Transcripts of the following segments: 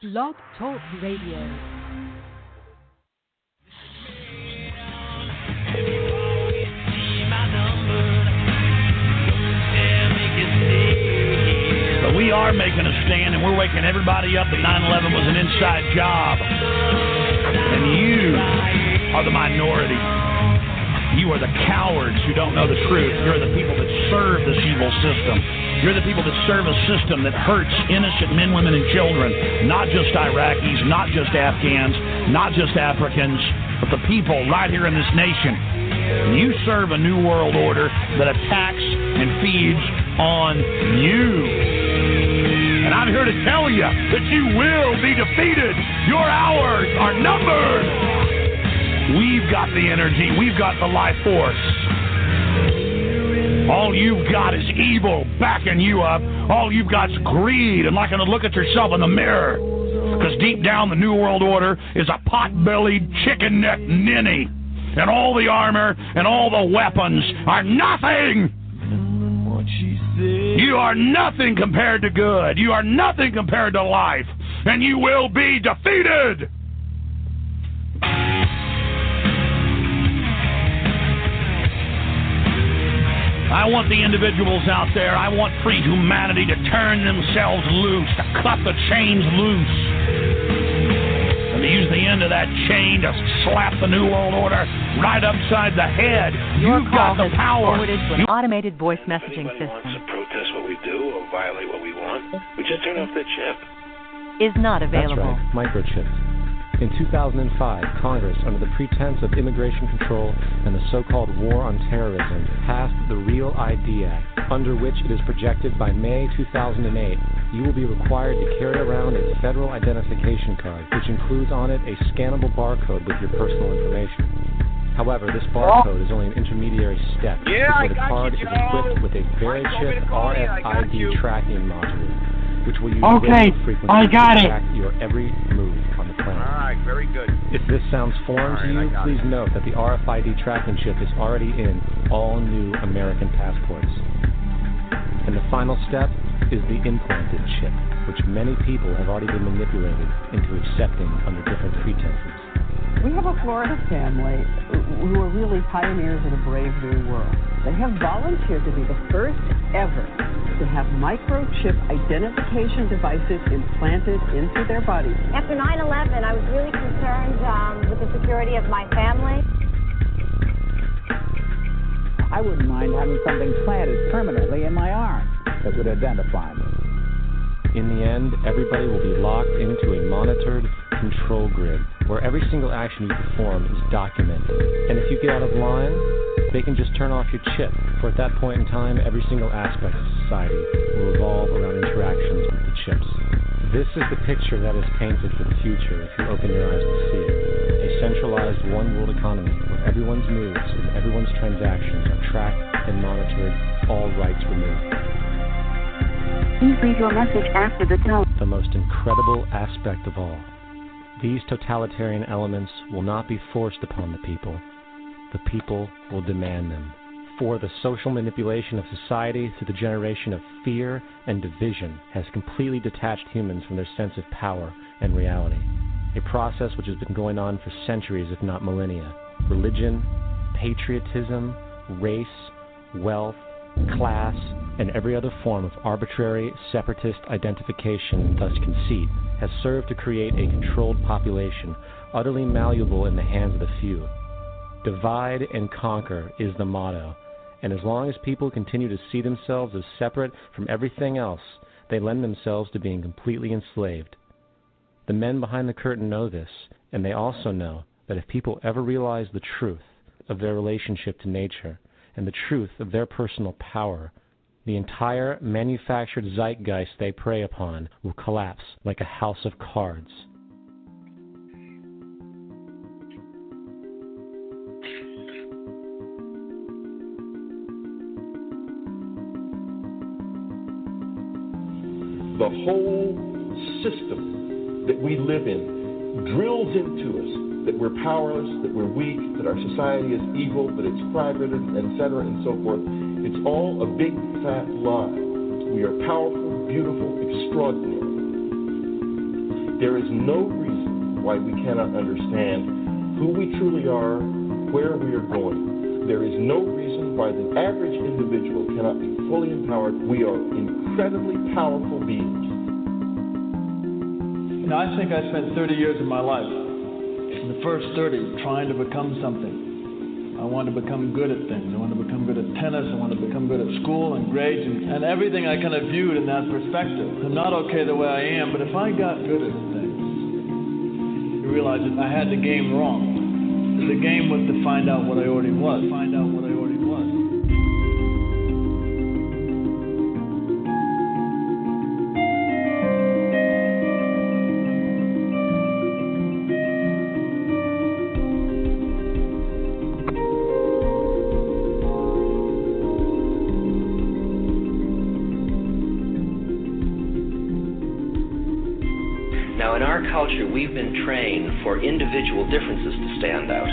Blog Talk Radio. But we are making a stand, and we're waking everybody up that 9/11 was an inside job. And you are the minority. You are the cowards who don't know the truth. You're the people that serve this evil system. You're the people that serve a system that hurts innocent men, women, and children. Not just Iraqis, not just Afghans, not just Africans, but the people right here in this nation. And you serve a new world order that attacks and feeds on you. And I'm here to tell you that you will be defeated. Your hours are numbered. We've got the energy. We've got the life force. All you've got is evil backing you up. All you've got is greed and liking to look at yourself in the mirror. Because deep down, the New World Order is a pot-bellied, chicken-necked ninny. And all the armor and all the weapons are nothing. You are nothing compared to good. You are nothing compared to life. And you will be defeated. I want the individuals out there, I want free humanity to turn themselves loose, to cut the chains loose, and to use the end of that chain to slap the New World Order right upside the head. You've got the power. Forwarded to an automated voice messaging system. To protest what we do or violate what we want, we just turn off the chip. Is not available. That's right, microchipped. In 2005, Congress, under the pretense of immigration control and the so-called War on Terrorism, passed the REAL ID Act, under which it is projected by May 2008, you will be required to carry around a federal identification card, which includes on it a scannable barcode with your personal information. However, this barcode is only an intermediary step before the card is equipped with a VeriChip RFID tracking module, which will use radio frequency to track your every move on the planet. All right, very good. If this sounds foreign to you, please note that the RFID tracking chip is already in all new American passports. And the final step is the implanted chip, which many people have already been manipulated into accepting under different pretenses. We have a Florida family who are really pioneers in a brave new world. They have volunteered to be the first ever to have microchip identification devices implanted into their bodies. After 9/11, I was really concerned with the security of my family. I wouldn't mind having something planted permanently in my arm that would identify me. In the end, everybody will be locked into a monitored control grid where every single action you perform is documented. And if you get out of line, they can just turn off your chip, for at that point in time, every single aspect of society will revolve around interactions with the chips. This is the picture that is painted for the future if you open your eyes to see it. A centralized one-world economy where everyone's moves and everyone's transactions are tracked and monitored, all rights removed. Please leave your message after the tone. The most incredible aspect of all. These totalitarian elements will not be forced upon the people. The people will demand them. For the social manipulation of society through the generation of fear and division has completely detached humans from their sense of power and reality. A process which has been going on for centuries, if not millennia. Religion, patriotism, race, wealth, class, and every other form of arbitrary separatist identification, thus conceit, has served to create a controlled population, utterly malleable in the hands of the few. Divide and conquer is the motto, and as long as people continue to see themselves as separate from everything else, they lend themselves to being completely enslaved. The men behind the curtain know this, and they also know that if people ever realize the truth of their relationship to nature and the truth of their personal power, the entire manufactured zeitgeist they prey upon will collapse like a house of cards. The whole system that we live in drills into us that we're powerless, that we're weak, that our society is evil, that it's fragmented, etc., and so forth. It's all a big, fat lie. We are powerful, beautiful, extraordinary. There is no reason why we cannot understand who we truly are, where we are going. There is no reason why the average individual cannot be fully empowered. We are incredibly powerful beings. You know, I think I spent 30 years of my life, in the first 30, trying to become something. I wanted to become good at things. I wanted to become good at tennis. I wanted to become good at school and grades and everything I kind of viewed in that perspective. I'm not okay the way I am, but if I got good at things, you realize that I had the game wrong. The game was to find out what I already was. We've been trained for individual differences to stand out.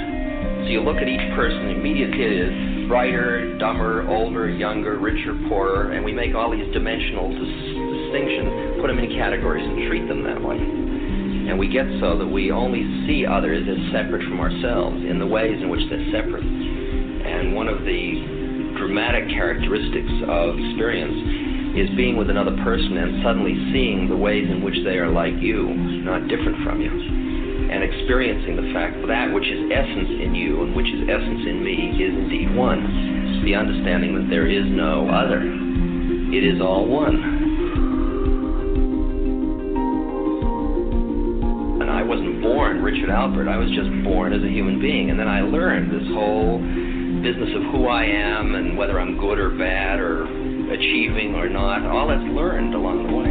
So you look at each person, immediately it is brighter, dumber, older, younger, richer, poorer, and we make all these dimensional distinctions, put them in categories and treat them that way. And we get so that we only see others as separate from ourselves in the ways in which they're separate. And one of the dramatic characteristics of experience is being with another person and suddenly seeing the ways in which they are like you, not different from you, and experiencing the fact that which is essence in you and which is essence in me is indeed one. The understanding that there is no other. It is all one. And I wasn't born Richard Albert. I was just born as a human being. And then I learned this whole business of who I am and whether I'm good or bad or achieving or not, all that's learned along the way.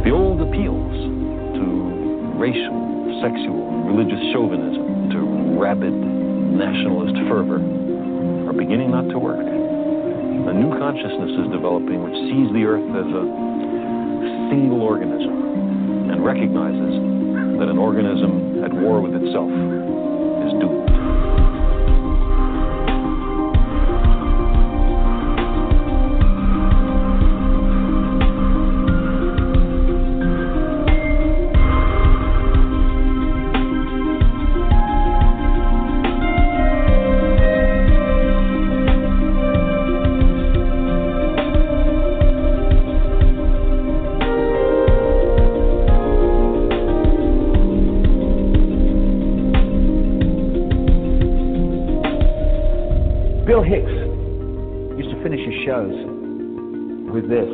The old appeals to racial, sexual, religious chauvinism, to rabid nationalist fervor are beginning not to work. A new consciousness is developing which sees the Earth as a single organism and recognizes that an organism at war with itself is doomed. Bill Hicks used to finish his shows with this.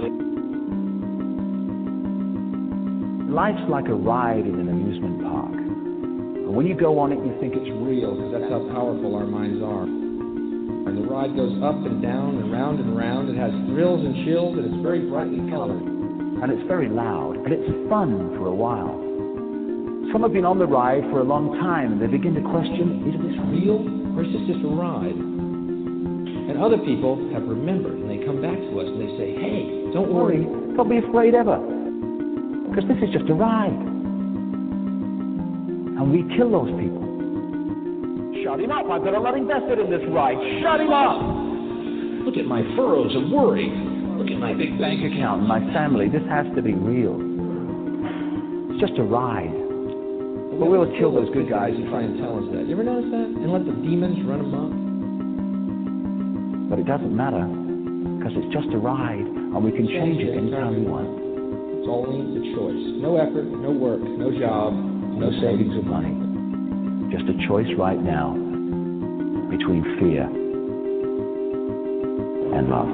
Life's like a ride in an amusement park. And when you go on it, you think it's real, because that's how powerful our minds are. And the ride goes up and down and round and round. It has thrills and chills, and it's very brightly colored. And it's very loud, and it's fun for a while. Some have been on the ride for a long time, and they begin to question, is this real, or is this just a ride? And other people have remembered, and they come back to us and they say, hey, don't worry, don't be afraid ever, because this is just a ride. And we kill those people. Shut him up, I've got a lot invested in this ride. Shut him up! Look at my furrows of worry. Look at my big bank account and my family. This has to be real. It's just a ride. But we'll kill those good guys who try and tell us that. You ever notice that? And let the demons run amok? But it doesn't matter, because it's just a ride, and we can change it anytime we want. It's only the choice. No effort, no work, no job, no savings of money. Just a choice right now between fear and love.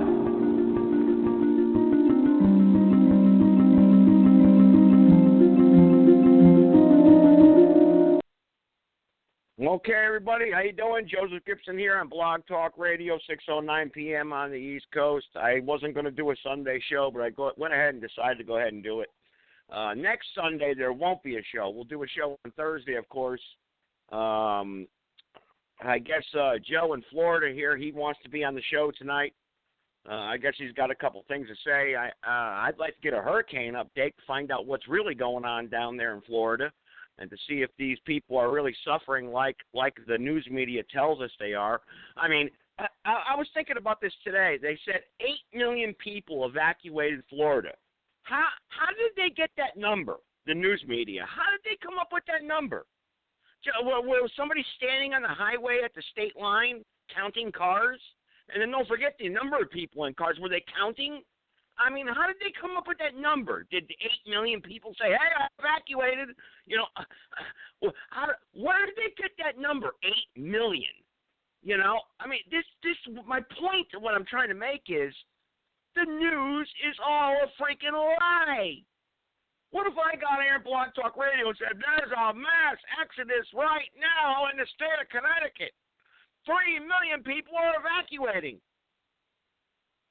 Okay, everybody, how you doing? Joseph Gibson here on Blog Talk Radio, 6:09 p.m. on the East Coast. I wasn't going to do a Sunday show, but I went ahead and decided to go ahead and do it. Next Sunday, there won't be a show. We'll do a show on Thursday, of course. I guess Joe in Florida here, he wants to be on the show tonight. I guess he's got a couple things to say. I'd like to get a hurricane update, find out what's really going on down there in Florida, and to see if these people are really suffering like the news media tells us they are. I mean, I was thinking about this today. They said 8 million people evacuated Florida. How did they get that number, the news media? How did they come up with that number? Was somebody standing on the highway at the state line counting cars? And then don't forget the number of people in cars. Were they counting? I mean, how did they come up with that number? Did 8 million people say, hey, I evacuated? You know, where did they get that number, 8 million? You know, I mean, this my point of what I'm trying to make is the news is all a freaking lie. What if I got here at Blog Talk Radio and said, there's a mass exodus right now in the state of Connecticut. 3 million people are evacuating.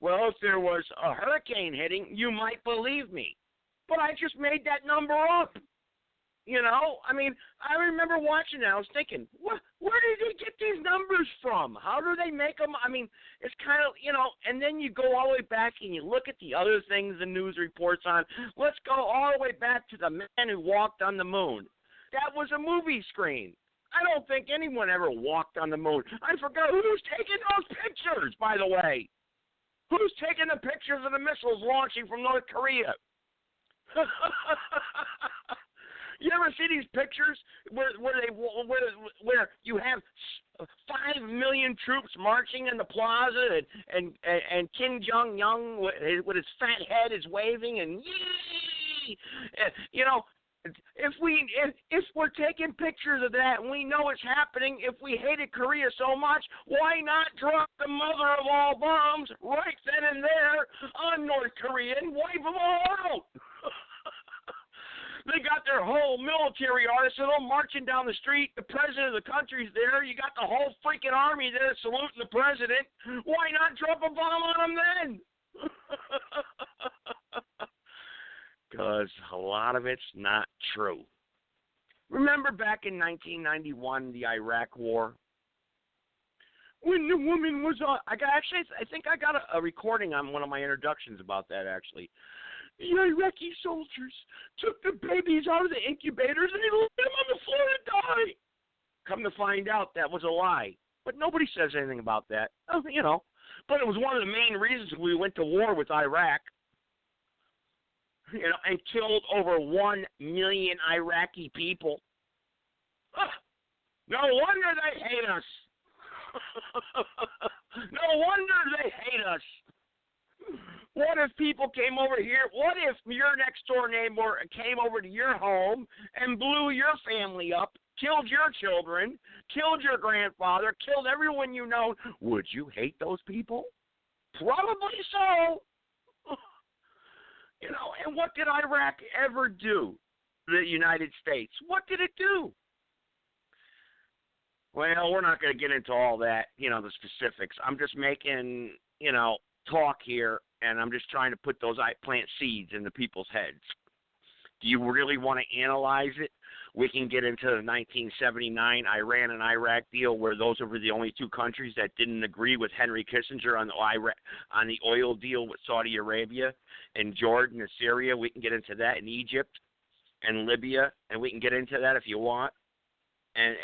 Well, if there was a hurricane hitting, you might believe me. But I just made that number up. You know, I mean, I remember watching it. I was thinking, where did they get these numbers from? How do they make them? I mean, it's kind of, you know, and then you go all the way back and you look at the other things the news reports on. Let's go all the way back to the man who walked on the moon. That was a movie screen. I don't think anyone ever walked on the moon. I forgot who's taking those pictures, by the way. Who's taking the pictures of the missiles launching from North Korea? You ever see these pictures where you have 5 million troops marching in the plaza and Kim Jong-un with his fat head is waving and yee! You know, if we're taking pictures of that and we know it's happening, if we hated Korea so much, why not drop the mother of all bombs right then and there on North Korea and wipe them all out? They got their whole military arsenal marching down the street. The president of the country's there. You got the whole freaking army there saluting the president. Why not drop a bomb on them then? Because a lot of it's not true. Remember back in 1991, the Iraq War? When the woman was on, I think I got a recording on one of my introductions about that, actually. The Iraqi soldiers took the babies out of the incubators and they left them on the floor to die. Come to find out, that was a lie. But nobody says anything about that. You know, but it was one of the main reasons we went to war with Iraq. You know, and killed over 1 million Iraqi people. No wonder they hate us. No wonder they hate us. What if people came over here? What if your next door neighbor came over to your home and blew your family up, killed your children, killed your grandfather, killed everyone you know? Would you hate those people? Probably so. You know, and what did Iraq ever do? The United States. What did it do? Well, we're not going to get into all that, you know, the specifics. I'm just making, you know, talk here, and I'm just trying to plant seeds into people's heads. Do you really want to analyze it? We can get into the 1979 Iran and Iraq deal, where those were the only two countries that didn't agree with Henry Kissinger on the oil deal with Saudi Arabia and Jordan and Syria. We can get into that, in Egypt and Libya, and we can get into that if you want. And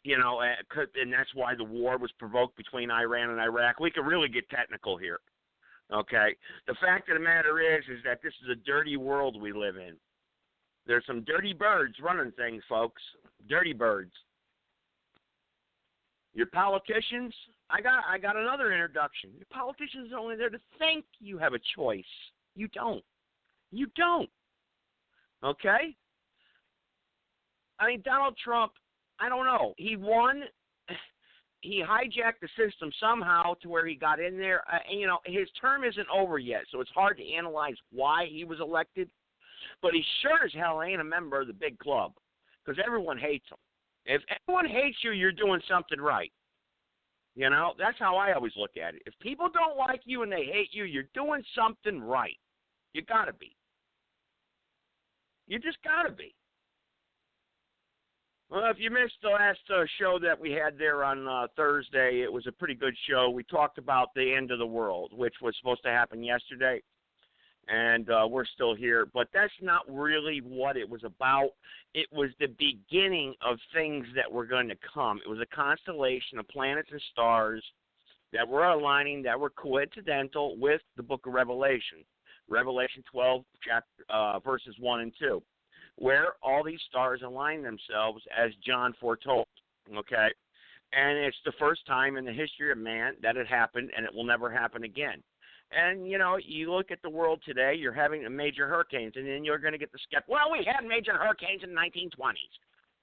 you know, and that's why the war was provoked between Iran and Iraq. We could really get technical here. Okay, the fact of the matter is that this is a dirty world we live in. There's some dirty birds running things, folks. Dirty birds. Your politicians, I got another introduction. Your politicians are only there to think you have a choice. You don't. You don't. Okay? I mean, Donald Trump, I don't know. He won. He hijacked the system somehow to where he got in there. And, you know, his term isn't over yet, so it's hard to analyze why he was elected. But he sure as hell ain't a member of the big club, because everyone hates him. If everyone hates you, you're doing something right. You know, that's how I always look at it. If people don't like you and they hate you, you're doing something right. You got to be. You just got to be. Well, if you missed the last show that we had there on Thursday, it was a pretty good show. We talked about the end of the world, which was supposed to happen yesterday, and we're still here. But that's not really what it was about. It was the beginning of things that were going to come. It was a constellation of planets and stars that were aligning, that were coincidental with the book of Revelation, Revelation 12, verses 1 and 2. Where all these stars align themselves as John foretold, okay? And it's the first time in the history of man that it happened, and it will never happen again. And, you know, you look at the world today, you're having major hurricanes, and then you're going to get the well, we had major hurricanes in the 1920s.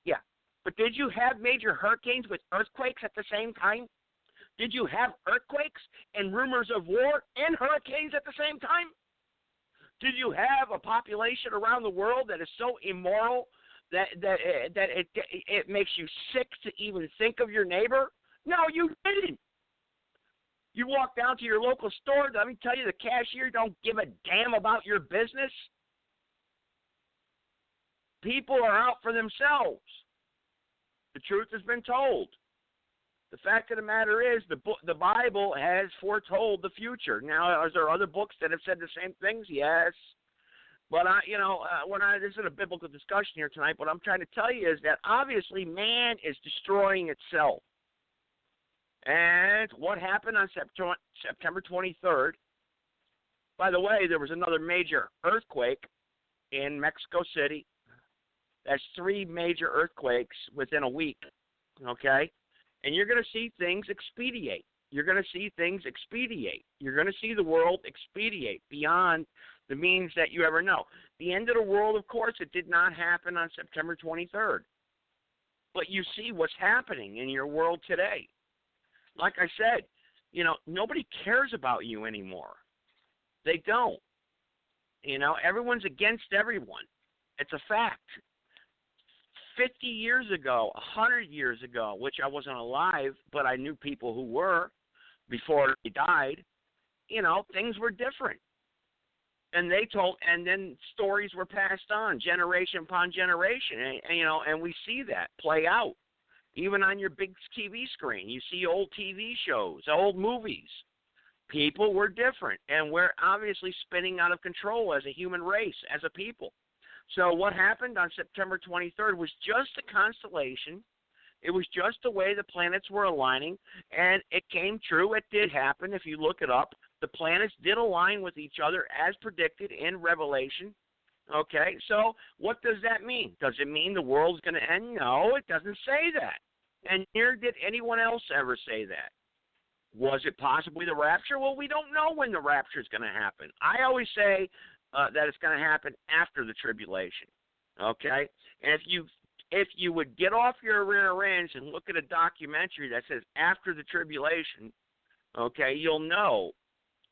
Yeah, but did you have major hurricanes with earthquakes at the same time? Did you have earthquakes and rumors of war and hurricanes at the same time? Did you have a population around the world that is so immoral that it makes you sick to even think of your neighbor? No, you didn't. You walk down to your local store, let me tell you, the cashier don't give a damn about your business. People are out for themselves. The truth has been told. The fact of the matter is, the Bible has foretold the future. Now, are there other books that have said the same things? Yes. But, this isn't a biblical discussion here tonight, what I'm trying to tell you is that obviously man is destroying itself. And what happened on September 23rd, by the way, there was another major earthquake in Mexico City. That's 3 major earthquakes within a week, okay? And you're going to see things expedite. You're going to see things expedite. You're going to see the world expedite beyond the means that you ever know. The end of the world, of course, it did not happen on September 23rd. But you see what's happening in your world today. Like I said, you know, nobody cares about you anymore. They don't. You know, everyone's against everyone. It's a fact. 50 years ago, 100 years ago, which I wasn't alive, but I knew people who were before they died, you know, things were different. And and then stories were passed on generation upon generation, and we see that play out. Even on your big TV screen, you see old TV shows, old movies. People were different, and we're obviously spinning out of control as a human race, as a people. So what happened on September 23rd was just a constellation. It was just the way the planets were aligning, and it came true. It did happen. If you look it up, the planets did align with each other as predicted in Revelation. Okay, so what does that mean? Does it mean the world's going to end? No, it doesn't say that. And neither did anyone else ever say that. Was it possibly the rapture? Well, we don't know when the rapture is going to happen. I always say that it's going to happen after the tribulation. Okay, and if you would get off your rear ends and look at a documentary that says after the tribulation, okay, you'll know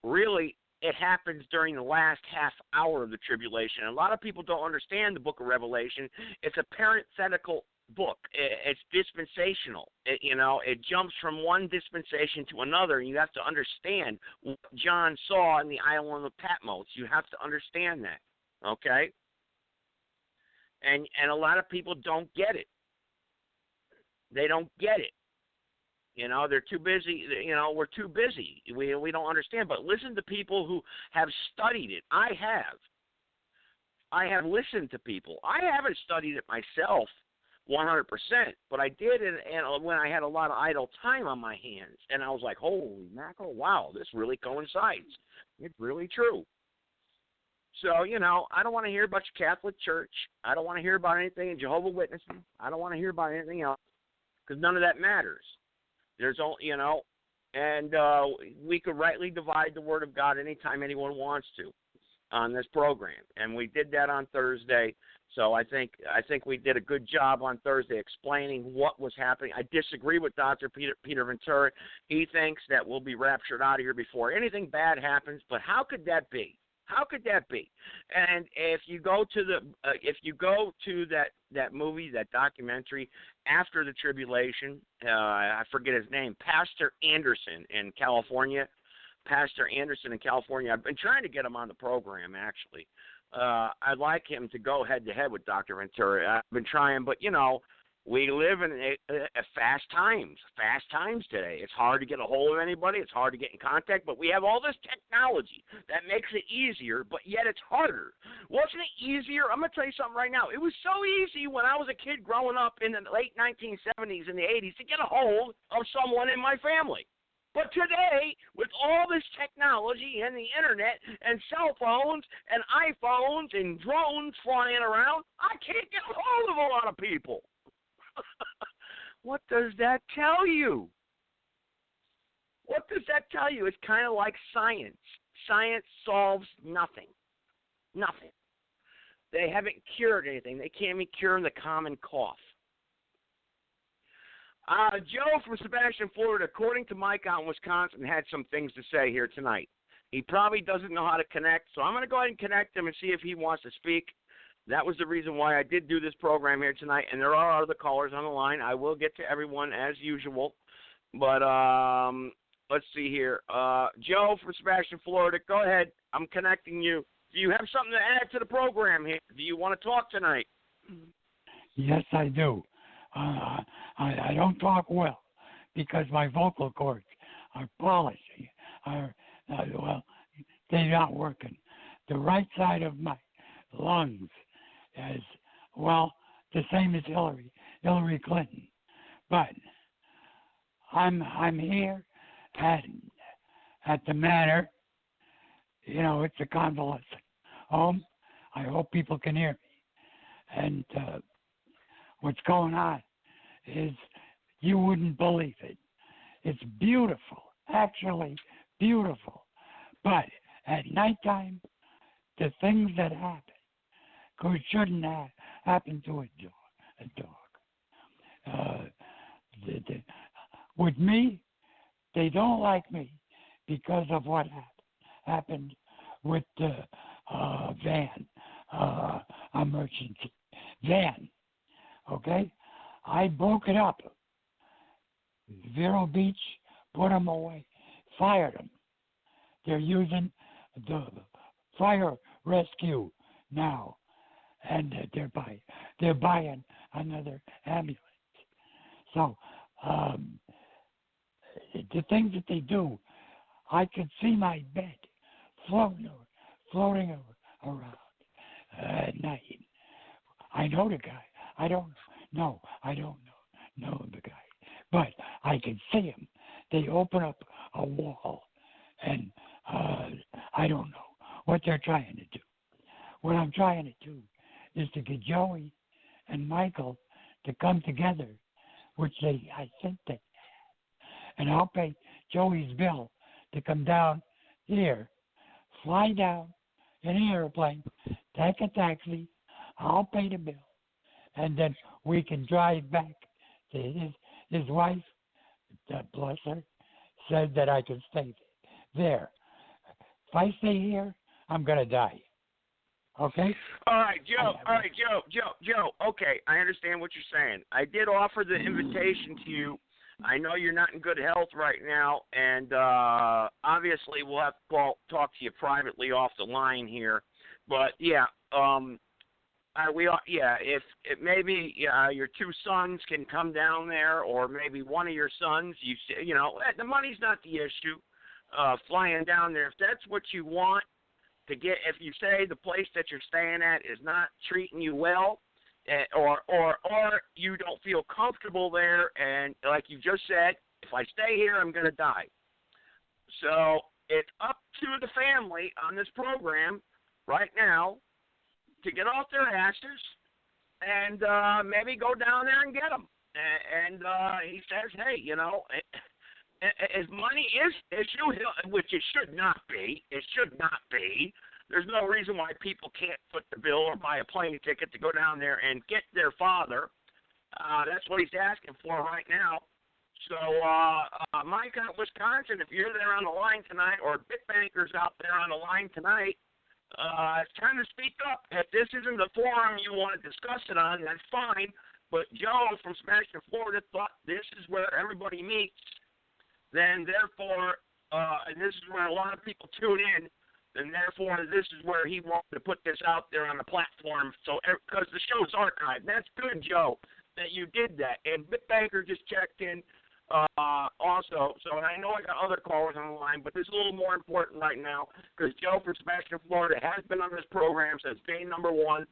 really it happens during the last half hour of the tribulation. And a lot of people don't understand the book of Revelation. It's a parenthetical book. It's dispensational. It jumps from one dispensation to another, and you have to understand what John saw in the island of Patmos. You have to understand that, okay? And a lot of people don't get it. They don't get it. They're too busy. We're too busy. We don't understand. But listen to people who have studied it. I have listened to people. I haven't studied it myself 100%, but I did it and when I had a lot of idle time on my hands. And I was like, holy mackerel, wow, this really coincides. It's really true. So, I don't want to hear about your Catholic Church. I don't want to hear about anything in Jehovah's Witnesses. I don't want to hear about anything else because none of that matters. There's all, and we could rightly divide the Word of God anytime anyone wants to on this program. And we did that on Thursday. So I think we did a good job on Thursday explaining what was happening. I disagree with Dr. Peter Ventura. He thinks that we'll be raptured out of here before anything bad happens. But how could that be? How could that be? And if you go to that movie, that documentary, After the Tribulation, I forget his name, Pastor Anderson in California. Pastor Anderson in California. I've been trying to get him on the program, actually. I'd like him to go head-to-head with Dr. Ventura. I've been trying, but, We live in fast times today. It's hard to get a hold of anybody. It's hard to get in contact, but we have all this technology that makes it easier, but yet it's harder. Wasn't it easier? I'm going to tell you something right now. It was so easy when I was a kid growing up in the late 1970s and the 80s to get a hold of someone in my family. But today, with all this technology and the internet and cell phones and iPhones and drones flying around, I can't get a hold of a lot of people. What does that tell you? What does that tell you? It's kind of like science. Science solves nothing. Nothing. They haven't cured anything. They can't even cure the common cough. Joe from Sebastian, Florida, according to Mike out in Wisconsin, had some things to say here tonight. He probably doesn't know how to connect, so I'm going to go ahead and connect him and see if he wants to speak. That was the reason why I did do this program here tonight, and there are other callers on the line. I will get to everyone as usual, but let's see here. Joe from Sebastian, Florida, go ahead. I'm connecting you. Do you have something to add to the program here? Do you want to talk tonight? Yes, I do. I don't talk well because my vocal cords are polished. Well, they're not working. The right side of my lungs is, well, the same as Hillary Clinton. But I'm here at the Manor. You know, it's a convalescent home. I hope people can hear me. And what's going on is you wouldn't believe it. It's beautiful, actually beautiful. But at nighttime, the things that happen shouldn't happen to a dog. With me, they don't like me because of what happened with the van, emergency van. Okay? I broke it up. Vero Beach put them away, fired them. They're using the fire rescue now, and they're buying another ambulance. So the things that they do, I could see my bed floating around at night. I know the guy. I don't know the guy, but I can see him. They open up a wall, and I don't know what they're trying to do. What I'm trying to do is to get Joey and Michael to come together, which I think they have. And I'll pay Joey's bill to come down here, fly down in an airplane, take a taxi, I'll pay the bill, and then we can drive back to his wife, bless her, said that I can stay there. If I stay here, I'm going to die. Okay? All right, Joe. Okay, I understand what you're saying. I did offer the invitation to you. I know you're not in good health right now, and obviously we'll have to talk to you privately off the line here. But yeah, if maybe your two sons can come down there, or maybe one of your sons. You know, the money's not the issue. Flying down there, if that's what you want to get, if you say the place that you're staying at is not treating you well, or you don't feel comfortable there, and like you just said, if I stay here, I'm going to die. So it's up to the family on this program right now to get off their asses and maybe go down there and get them. And he says, hey, you know, if money is an issue, which it should not be, there's no reason why people can't foot the bill or buy a plane ticket to go down there and get their father. That's what he's asking for right now. So, Mike out in Wisconsin, if you're there on the line tonight, or Bitbankers out there on the line tonight, it's time to speak up. If this isn't the forum you want to discuss it on, that's fine. But Joe from Sebastian, Florida, thought this is where everybody meets. Then, therefore, and this is where a lot of people tune in, and therefore this is where he wanted to put this out there on the platform. So, because the show's archived. That's good, Joe. that you did that. And Bitbanker just checked in also. So I know I got other callers on the line, but this is a little more important right now because Joe from Sebastian, Florida has been on this program since day number one,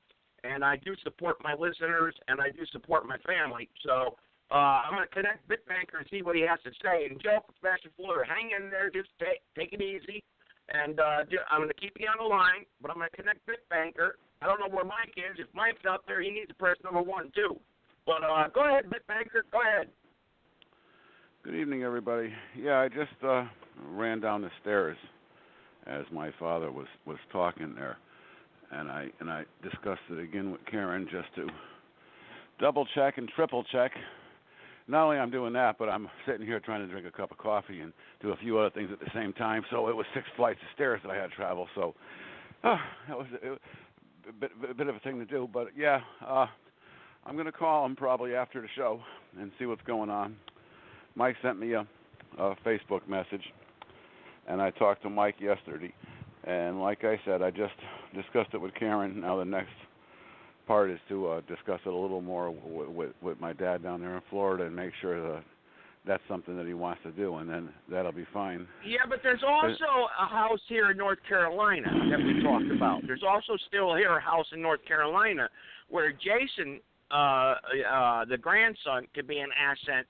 and I do support my listeners and I do support my family. So I'm going to connect Bitbanker and see what he has to say. And Joe from Sebastian, Florida, hang in there. Just take it easy. And I'm going to keep you on the line, but I'm going to connect Bitbanker. I don't know where Mike is. If Mike's out there, he needs to press number 1, too. But go ahead, Bitbanker. Go ahead. Good evening, everybody. Yeah, I just ran down the stairs as my father was talking there, and I discussed it again with Karen just to double check and triple check. Not only I'm doing that, but I'm sitting here trying to drink a cup of coffee and do a few other things at the same time. So it was 6 flights of stairs that I had to travel. So that was a bit of a thing to do. But yeah, I'm going to call him probably after the show and see what's going on. Mike sent me a Facebook message, and I talked to Mike yesterday. And like I said, I just discussed it with Karen. Now the next part is to discuss it a little more with my dad down there in Florida and make sure that's something that he wants to do, and then that'll be fine. Yeah, but there's also a house here in North Carolina that we talked about. There's also still here a house in North Carolina where Jason, the grandson, could be an asset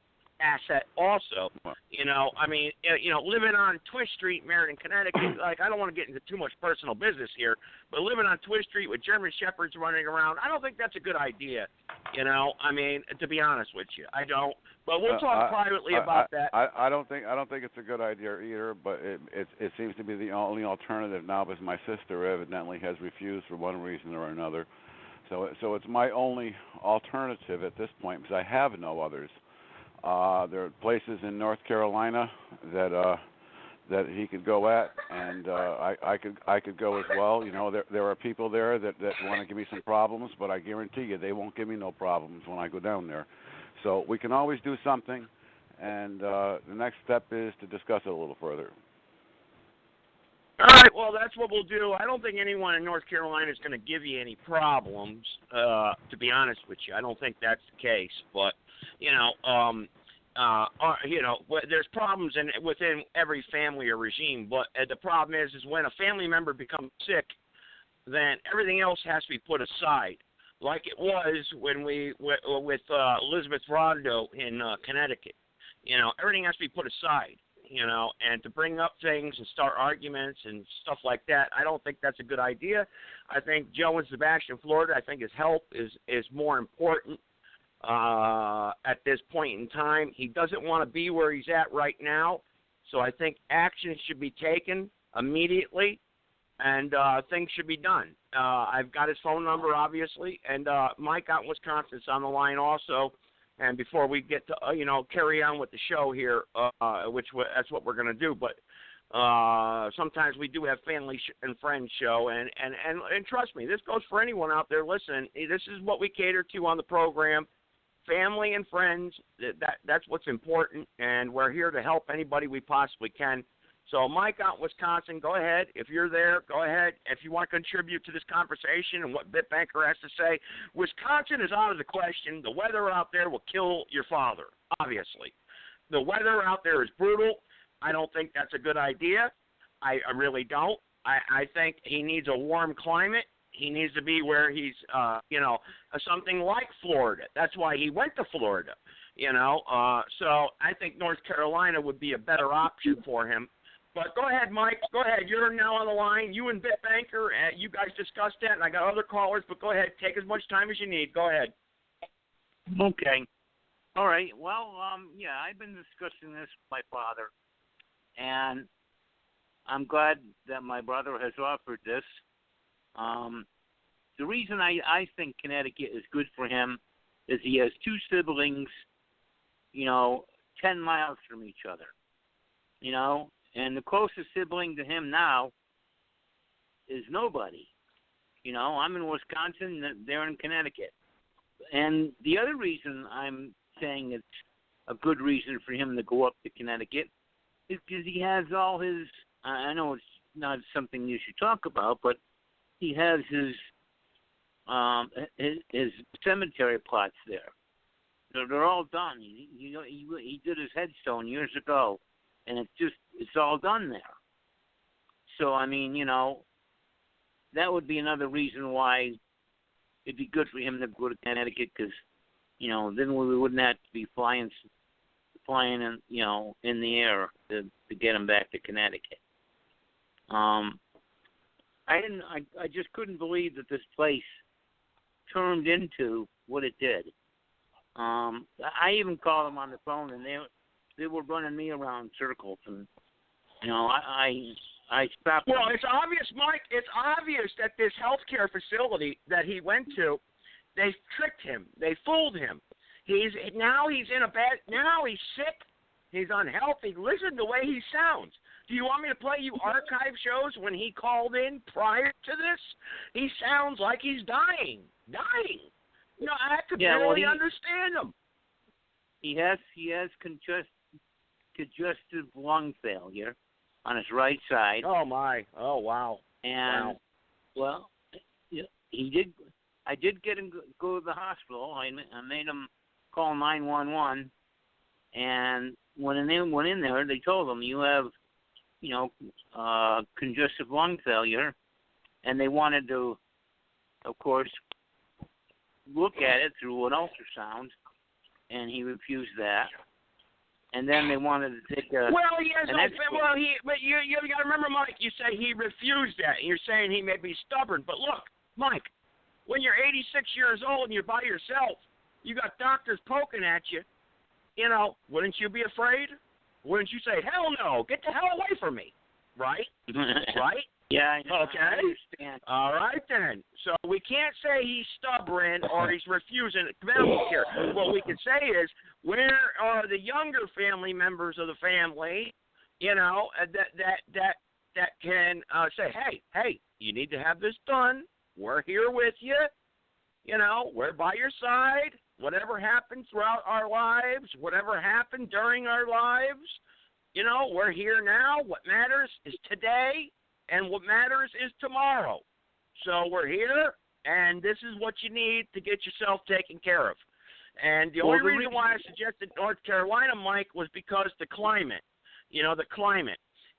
also. I mean, living on Twist Street, Meriden, Connecticut, like, I don't want to get into too much personal business here, but living on Twist Street with German Shepherds running around, I don't think that's a good idea. I mean, to be honest with you, I don't. But we'll talk privately about that. I don't think it's a good idea either, but it seems to be the only alternative now because my sister evidently has refused for one reason or another. So it's my only alternative at this point because I have no others. There are places in North Carolina that he could go at, and I could go as well. There are people there that want to give me some problems, but I guarantee you they won't give me no problems when I go down there. So we can always do something, and the next step is to discuss it a little further. All right, well, that's what we'll do. I don't think anyone in North Carolina is going to give you any problems, to be honest with you. I don't think that's the case, but there's problems within every family or regime. But the problem is when a family member becomes sick, then everything else has to be put aside, like it was when with Elizabeth Rondo in Connecticut. Everything has to be put aside. And to bring up things and start arguments and stuff like that, I don't think that's a good idea. I think Joe and Sebastian, Florida, I think his help is more important at this point in time. He doesn't want to be where he's at right now, so I think action should be taken immediately, and things should be done. I've got his phone number, obviously, and Mike out in Wisconsin is on the line also. And before we get to, carry on with the show here, that's what we're going to do. But sometimes we do have family and friends show. And trust me, this goes for anyone out there listening. This is what we cater to on the program. Family and friends, that's what's important. And we're here to help anybody we possibly can. So, Mike out in Wisconsin, go ahead. If you're there, go ahead. If you want to contribute to this conversation and what Bitbanker has to say, Wisconsin is out of the question. The weather out there will kill your father, obviously. The weather out there is brutal. I don't think that's a good idea. I really don't. I think he needs a warm climate. He needs to be where he's, something like Florida. That's why he went to Florida, So I think North Carolina would be a better option for him. But go ahead, Mike. Go ahead. You're now on the line. You and Bitbanker, you guys discussed that, and I got other callers, but go ahead. Take as much time as you need. Go ahead. Okay. All right. Well, I've been discussing this with my father, and I'm glad that my brother has offered this. The reason I think Connecticut is good for him is he has two siblings, 10 miles from each other, And the closest sibling to him now is nobody. I'm in Wisconsin, they're in Connecticut. And the other reason I'm saying it's a good reason for him to go up to Connecticut is because he has all his, I know it's not something you should talk about, but he has his cemetery plots there. So they're all done. He did his headstone years ago, and it's all done there. So I mean, that would be another reason why it'd be good for him to go to Connecticut, because then we wouldn't have to be flying in in the air to get him back to Connecticut. I just couldn't believe that this place turned into what it did. I even called them on the phone, and they were running me around circles, and I stopped. Well, them. it's obvious, Mike. It's obvious that this healthcare facility that he went to, they tricked him. They fooled him. He's sick. He's unhealthy. Listen to the way he sounds. Do you want me to play you archive shows when he called in prior to this? He sounds like he's dying. I could barely understand him. He has congestive lung failure on his right side. Oh my! Oh wow! And well, he did. I did get him go to the hospital. I made him call 911, and when they went in there, they told him you have, congestive lung failure, and they wanted to, of course, look at it through an ultrasound, and he refused that. And then they wanted to take a. Well, he has but you got to remember, Mike. You say he refused that, and you're saying he may be stubborn. But look, Mike, when you're 86 years old and you're by yourself, you got doctors poking at you. Wouldn't you be afraid? Wouldn't you say, "Hell no, get the hell away from me"? Right? Right? Yeah. Okay. I understand. All right then. So we can't say he's stubborn or he's refusing medical care. What we can say is, where are the younger family members of the family? That can say, hey, you need to have this done. We're here with you. We're by your side. Whatever happened throughout our lives, whatever happened during our lives, we're here now. What matters is today, and what matters is tomorrow. So we're here, and this is what you need to get yourself taken care of. And the only reason why I suggested North Carolina, Mike, was because the climate,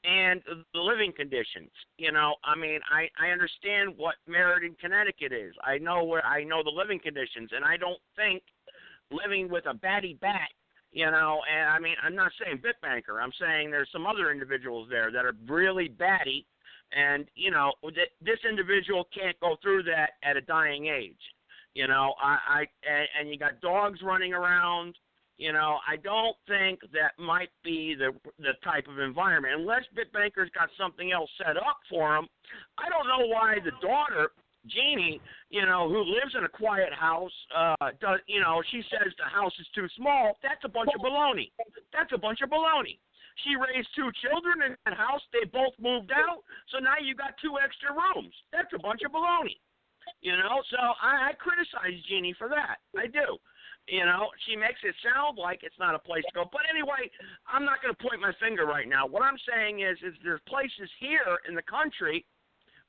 and the living conditions. I understand what Meriden, Connecticut is. I know the living conditions, and I don't think living with a batty bat, and I'm not saying Bitbanker. I'm saying there's some other individuals there that are really batty, and, this individual can't go through that at a dying age. And you got dogs running around. I don't think that might be the type of environment, unless Bitbanker's got something else set up for him. I don't know why the daughter, Jeannie, who lives in a quiet house, she says the house is too small. That's a bunch of baloney. She raised 2 children in that house. They both moved out, so now you got 2 extra rooms. That's a bunch of baloney. So I criticize Jeannie for that. I do. She makes it sound like it's not a place to go. But anyway, I'm not going to point my finger right now. What I'm saying is there's places here in the country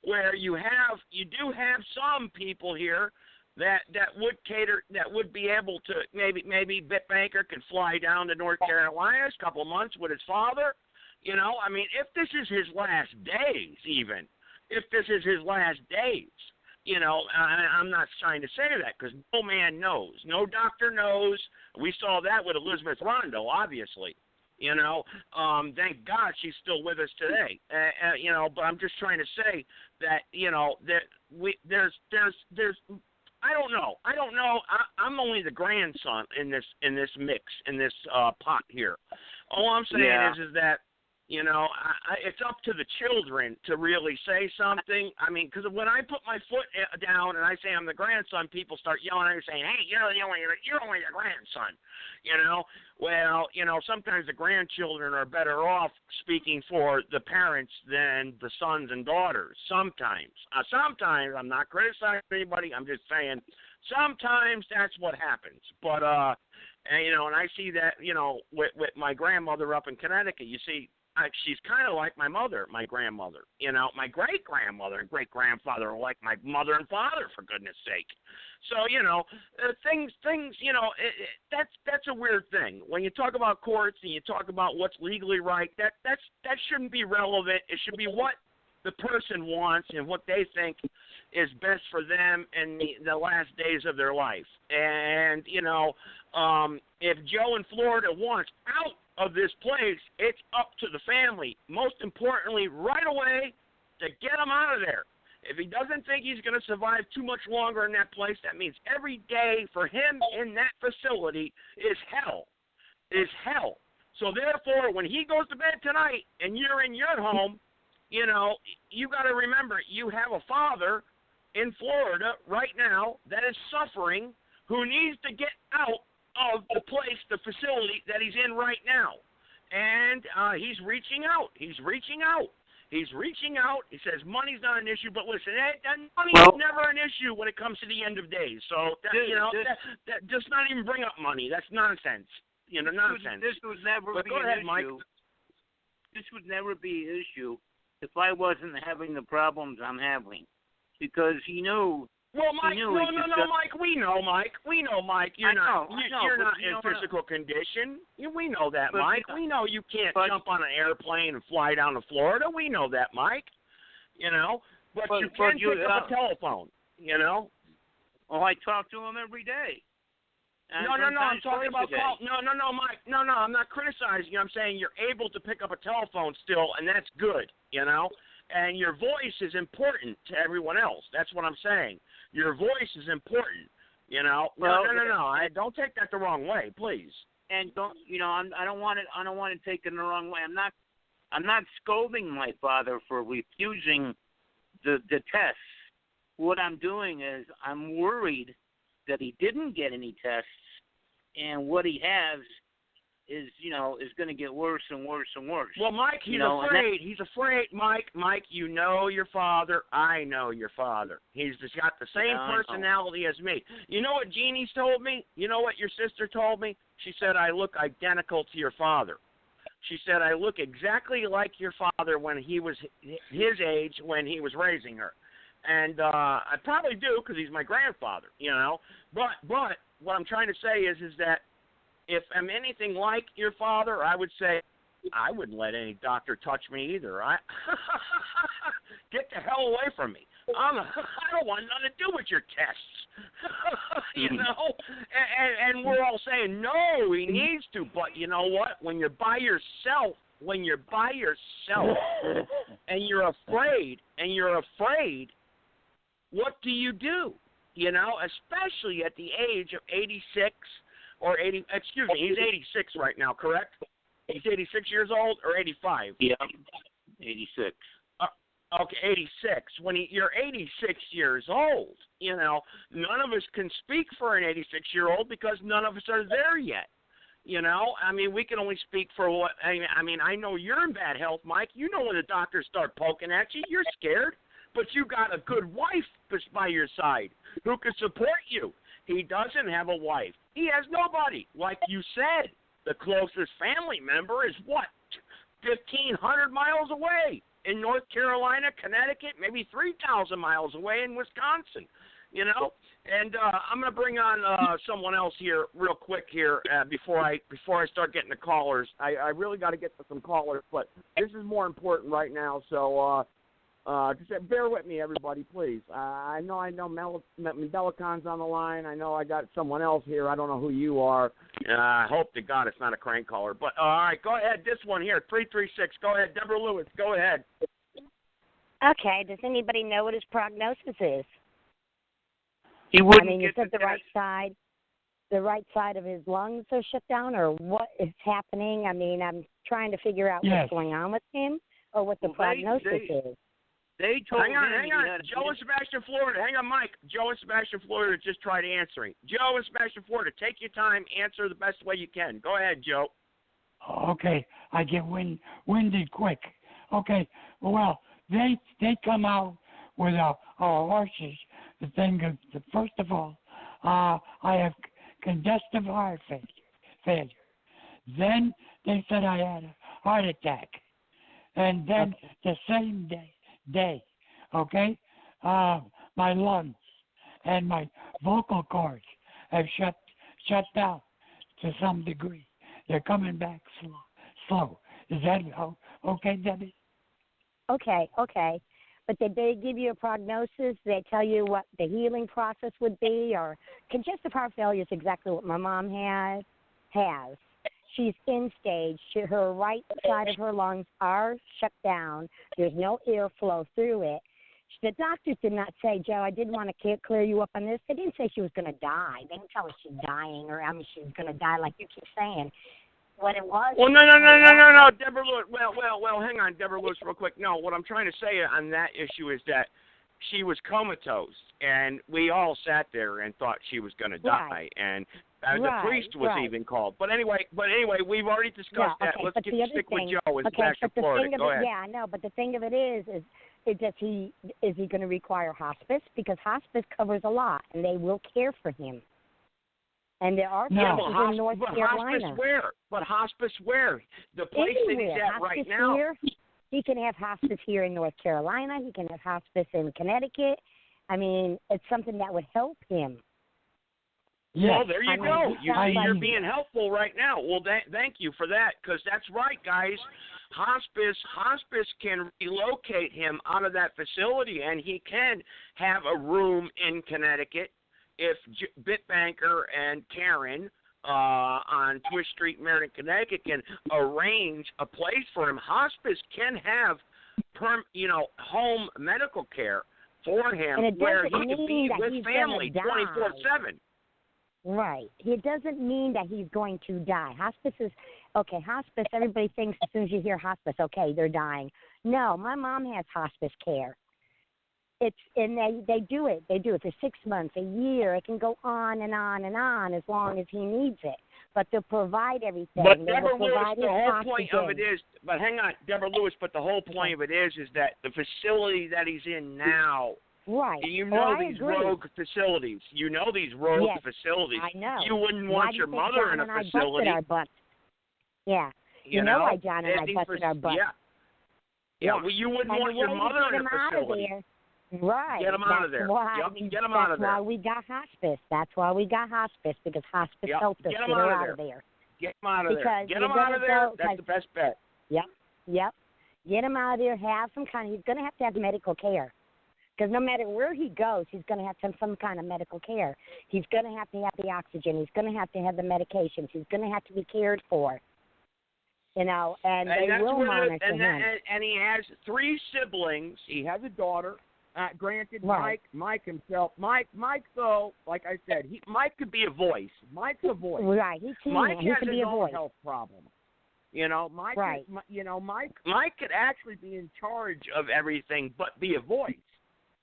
where you do have some people here that would cater, that would be able to, maybe Bitbanker can fly down to North Carolina a couple of months with his father. If this is his last days, I'm not trying to say that, because no man knows. No doctor knows. We saw that with Elizabeth Rondo, obviously. Thank God she's still with us today. But I'm just trying to say that, there's I don't know. I'm only the grandson in this mix, in this pot here. All I'm saying is that, it's up to the children to really say something. Because when I put my foot down and I say I'm the grandson, people start yelling at me saying, "Hey, you're only the grandson." Well, sometimes the grandchildren are better off speaking for the parents than the sons and daughters. Sometimes I'm not criticizing anybody. I'm just saying sometimes that's what happens. But and I see that with my grandmother up in Connecticut. You see, she's kind of like my mother, my grandmother. You know, my great-grandmother and great-grandfather are like my mother and father, for goodness sake. So, you know, things, you know, that's a weird thing. When you talk about courts and you talk about what's legally right, that shouldn't be relevant. It should be what the person wants and what they think is best for them in the last days of their life. And, you know, if Joe in Florida wants out of this place, it's up to the family. Most importantly, right away, to get him out of there. If he doesn't think he's going to survive too much longer in that place, that means every day for him in that facility is hell. So therefore, when he goes to bed tonight and you're in your home, you know, you got to remember you have a father in Florida right now that is suffering, who needs to get out of the place, the facility that he's in right now. And he's reaching out. He says money's not an issue, but listen, money is never an issue when it comes to the end of days. So, that just not even bring up money. That's nonsense. You know, nonsense. This would never be go ahead, an Mike. issue. This would never be an issue if I wasn't having the problems I'm having. Because he knew. Well, Mike, Mike. We know, Mike. You're not in physical condition. We know that, Mike. We know you can't jump on an airplane and fly down to Florida. We know that, Mike. You know, but you can pick up a telephone. You know. Well, I talk to him every day. No, I'm talking about call. No, Mike. No, I'm not criticizing you. I'm saying you're able to pick up a telephone still, and that's good. You know. And your voice is important to everyone else. That's what I'm saying. Your voice is important, you know. No. Don't take that the wrong way, please. And don't, you know, I don't want to take it the wrong way. I'm not scolding my father for refusing the tests. What I'm doing is I'm worried that he didn't get any tests, and what he has is going to get worse and worse and worse. Well, Mike, he's afraid. He's afraid, Mike. Mike, you know your father. I know your father. He's just got the same personality as me. You know what Jeannie's told me? You know what your sister told me? She said, I look identical to your father. She said, I look exactly like your father when he was his age when he was raising her. And I probably do because he's my grandfather, you know. But what I'm trying to say is that if I'm anything like your father, I would say I wouldn't let any doctor touch me either. Get the hell away from me. I don't want nothing to do with your tests. You know? And we're all saying, no, he needs to. But you know what? When you're by yourself, and you're afraid, what do? You know, especially at the age of 86 or 80, excuse me, he's 86 right now, correct? He's 86 years old or 85? Yeah, 86. Okay, 86. When you're 86 years old, you know, none of us can speak for an 86-year-old because none of us are there yet. You know, I mean, we can only speak for what, I mean, I know you're in bad health, Mike. You know when the doctors start poking at you, you're scared. But you got a good wife by your side who can support you. He doesn't have a wife. He has nobody. Like you said, the closest family member is what? 1,500 miles away in North Carolina, Connecticut, maybe 3,000 miles away in Wisconsin, you know? And I'm going to bring on someone else here real quick here before I start getting the callers. I really got to get to some callers, but this is more important right now, so just bear with me, everybody, please. I know Medelicon's on the line. I know I got someone else here. I don't know who you are. I hope to God it's not a crank caller. But, all right, go ahead. This one here, 336. Go ahead. Deborah Lewis, go ahead. Okay. Does anybody know what his prognosis is? He wouldn't you said the right side of his lungs are shut down, or what is happening? I mean, I'm trying to figure out what's going on with him or what the prognosis is. They told hang on. Joe in Sebastian, Florida. Hang on, Mike. Joe in Sebastian, Florida just tried answering. Joe in Sebastian, Florida, take your time. Answer the best way you can. Go ahead, Joe. Okay. I get winded quick. Okay. Well, they come out with our horses. The thing is, first of all, I have congestive heart failure. Then they said I had a heart attack. And then the same day, okay, my lungs and my vocal cords have shut down to some degree. They're coming back slow. Is that okay, Debbie? Okay. But did they give you a prognosis? Did they tell you what the healing process would be? Or congestive heart failure is exactly what my mom has. She's in stage. Her right side of her lungs are shut down. There's no airflow through it. The doctors did not say, Joe, I did want to clear you up on this. They didn't say she was going to die. They didn't tell her she's dying she was going to die like you keep saying. What it was. Well, no, Deborah Lewis. Well, hang on, Deborah Lewis, real quick. No, what I'm trying to say on that issue is that she was comatose, and we all sat there and thought she was going to die, and the priest was even called. But anyway, we've already discussed that. Let's stick with Joe. Back to Florida. Go ahead. Yeah, I know, but the thing of it is he going to require hospice? Because hospice covers a lot, and they will care for him. And there are places in North Carolina. Hospice where? But hospice where? The place that he's at right now. Here, he can have hospice here in North Carolina. He can have hospice in Connecticut. I mean, it's something that would help him. Well, there you go. You're being helpful right now. Well, thank you for that, because that's right, guys. Hospice can relocate him out of that facility, and he can have a room in Connecticut if Bitbanker and Karen on Twitch Street, Meriden, Connecticut, can arrange a place for him. Hospice can have home medical care for him where he can be with family 24/7. Right. It doesn't mean that he's going to die. Hospice is, hospice, everybody thinks as soon as you hear hospice, okay, they're dying. No, my mom has hospice care. They do it. They do it for 6 months, a year. It can go on and on and on as long as he needs it. But they'll provide everything. But Deborah Lewis, the whole point of it is, but hang on, Deborah Lewis, but the whole point of it is that the facility that he's in now, right? You know these rogue facilities. You know these rogue facilities. I know. You wouldn't want your mother in a facility. Yeah. You know why John and I busted our butts. Yeah. Well, you wouldn't want your mother in a facility. Right. Get them out of there. Get them out of there. That's why we got hospice. Because hospice helped us get her out of there. Get them out of there. Get them out of there. That's the best bet. Yep. Get him out of there. Have some he's going to have medical care. Because no matter where he goes, he's going to have some kind of medical care. He's going to have the oxygen. He's going to have the medications. He's going to have to be cared for. And they will monitor him. And he has 3 siblings. He has a daughter. Granted, right. Mike himself. Mike, though, like I said, Mike could be a voice. Mike's a voice. Right, he can. Mike has can be a voice. Health problem. Mike. Right. Mike could actually be in charge of everything, but be a voice.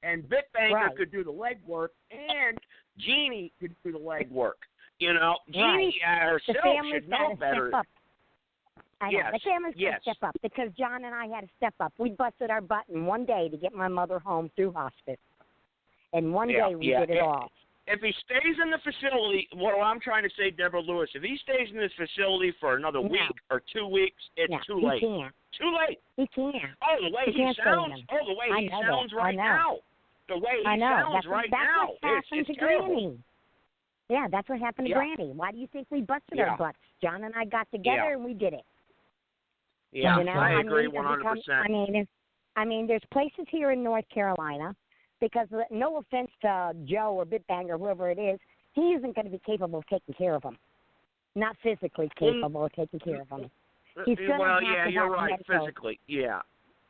And Bitbanker could do the legwork, and Jeannie could do the legwork. Jeannie herself should know better. Step up. I know. Yes. The family's got to step up because John and I had to step up. We busted our butt in one day to get my mother home through hospice. And one day we did it all. If he stays in the facility, what I'm trying to say, Deborah Lewis, if he stays in this facility for another week or 2 weeks, it's too late. He can't. Too late. He can't. Oh, the way he sounds. Oh, the way he sounds right now. The way he sounds right now. That's what happened to Granny. Yeah, that's what happened to Granny. Why do you think we busted our butts? John and I got together and we did it. Yeah, I agree 100%. I mean, there's places here in North Carolina, because no offense to Joe or Bitbang or whoever it is, he isn't going to be capable of taking care of them. Not physically capable of taking care of them. He's going to have to you're have right, medical. Physically, yeah.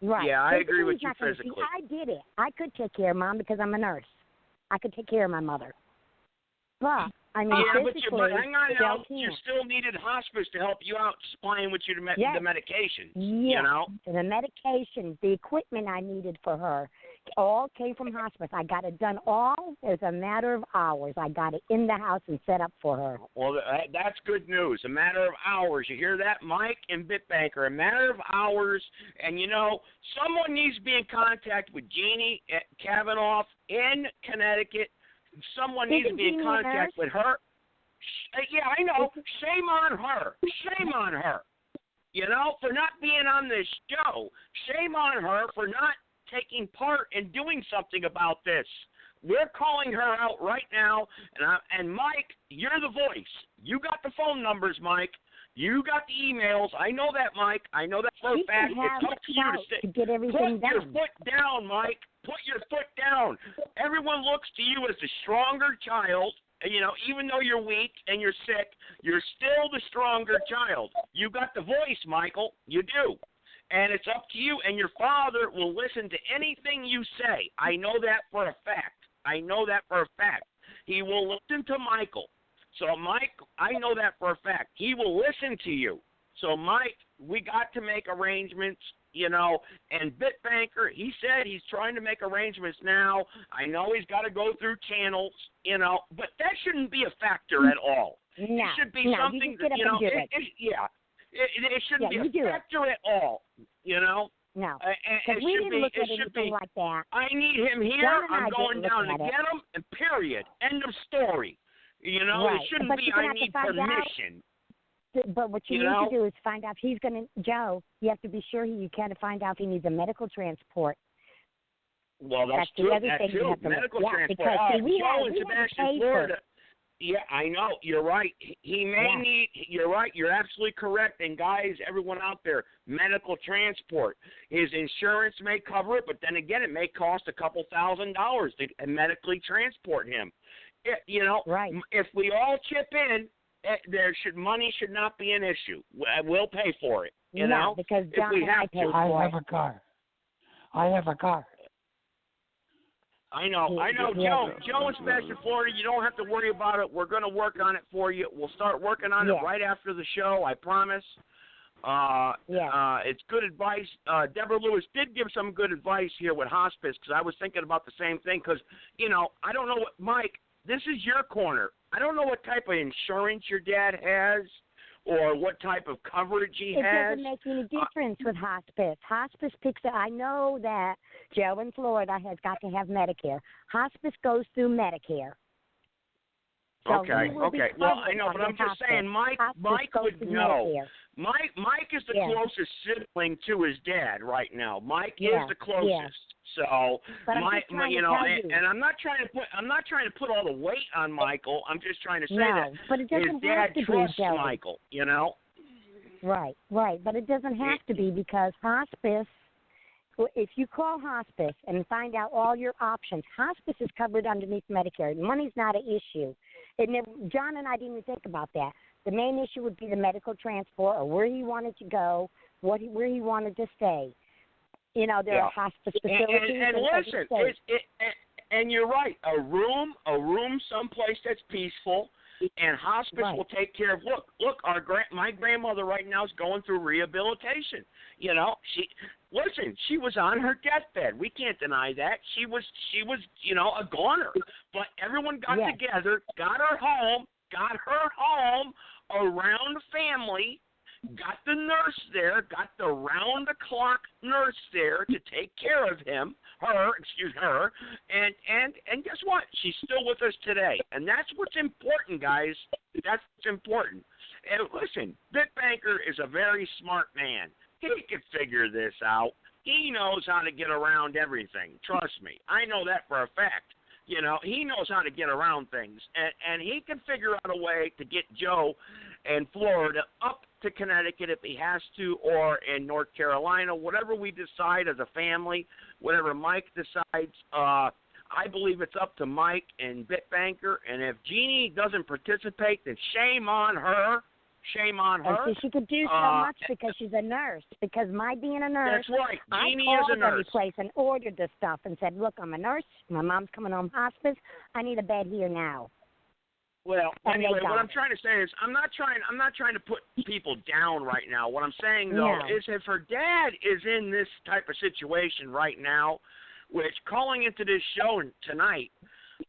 Right. Yeah, I agree with you physically. See, I did it. I could take care of Mom because I'm a nurse. I could take care of my mother. But, physically, hang on now. You still needed hospice to help you out supplying with you the medication. Yeah, the medication, the equipment I needed for her, all came from hospice. I got it done all as a matter of hours. I got it in the house and set up for her. Well, that's good news. A matter of hours. You hear that, Mike and Bitbanker? A matter of hours. And, someone needs to be in contact with Jeannie Kavanaugh in Connecticut. Someone needs to be in contact with her. Yeah, I know. Shame on her. Shame on her. for not being on this show. Shame on her for not taking part in doing something about this. We're calling her out right now, and Mike, you're the voice. You got the phone numbers, Mike. You got the emails. I know that, Mike. I know that for a fact. It's up to you to get everything Put your foot down, Mike. Put your foot down. Everyone looks to you as the stronger child. Even though you're weak and you're sick, you're still the stronger child. You got the voice, Michael. You do. And it's up to you, and your father will listen to anything you say. I know that for a fact. He will listen to Michael. So, Mike, I know that for a fact. He will listen to you. So, Mike, we got to make arrangements, and Bitbanker, he said he's trying to make arrangements now. I know he's got to go through channels, but that shouldn't be a factor at all. No, it should be something that, it shouldn't be a factor at all, No, because we didn't look at anything like that. I need him here. I'm going down to get him, and period. End of story. Right. It shouldn't but be I need permission. But what you need to do is find out if he's going to, Joe, you have to be sure you can find out if he needs a medical transport. Well, that's the other thing you have to medical look. transport. Because, we Joe have in Sebastian, Florida. Yeah, I know. You're right. He may need, you're right. You're absolutely correct. And guys, everyone out there, medical transport. His insurance may cover it, but then again, it may cost a couple $1,000s to medically transport him. Right. If we all chip in, money should not be an issue. We'll pay for it. Because John and I pay for it. I have a car. I know. Joe in Sebastian, Florida, you don't have to worry about it. We're going to work on it for you. We'll start working on it right after the show, I promise. It's good advice. Deborah Lewis did give some good advice here with hospice, because I was thinking about the same thing, because, I don't know what, Mike, this is your corner. I don't know what type of insurance your dad has or what type of coverage he has. It doesn't make any difference with hospice. Hospice picks up. I know that Joe in Florida has got to have Medicare. Hospice goes through Medicare. So okay. Well, I know, but I'm just saying, Mike would know. Mike is the closest sibling to his dad right now. Mike is the closest. Yeah. So, but and I'm not trying to put all the weight on Michael. I'm just trying to say that but it doesn't his dad have to trusts be, Michael. Right. But it doesn't have to be, because hospice. If you call hospice and find out all your options, hospice is covered underneath Medicare. Money's not an issue. John and I didn't even think about that. The main issue would be the medical transport, or where he wanted to go, where he wanted to stay. There are hospice facilities. And listen, and you're right. A room someplace that's peaceful, and hospice will take care of. Look, my grandmother right now is going through rehabilitation. She was on her deathbed. We can't deny that. She was a goner. But everyone got together, got her home around the family, got the nurse there, got the round-the-clock nurse there to take care of her, and guess what? She's still with us today. And that's what's important, guys. That's what's important. And listen, Bitbanker is a very smart man. He can figure this out. He knows how to get around everything. Trust me. I know that for a fact. He knows how to get around things. And he can figure out a way to get Joe and Florida up to Connecticut if he has to, or in North Carolina, whatever we decide as a family, whatever Mike decides. I believe it's up to Mike and Bitbanker. And if Jeannie doesn't participate, then shame on her. Shame on her. And she could do so much because she's a nurse. Because my being a nurse, that's right. Jeannie I is a called nurse. every place and ordered the stuff and said, "Look, I'm a nurse. My mom's coming home hospice. I need a bed here now." Well, and anyway, what I'm trying to say is I'm not trying to put people down right now. What I'm saying though is if her dad is in this type of situation right now, which calling into this show tonight,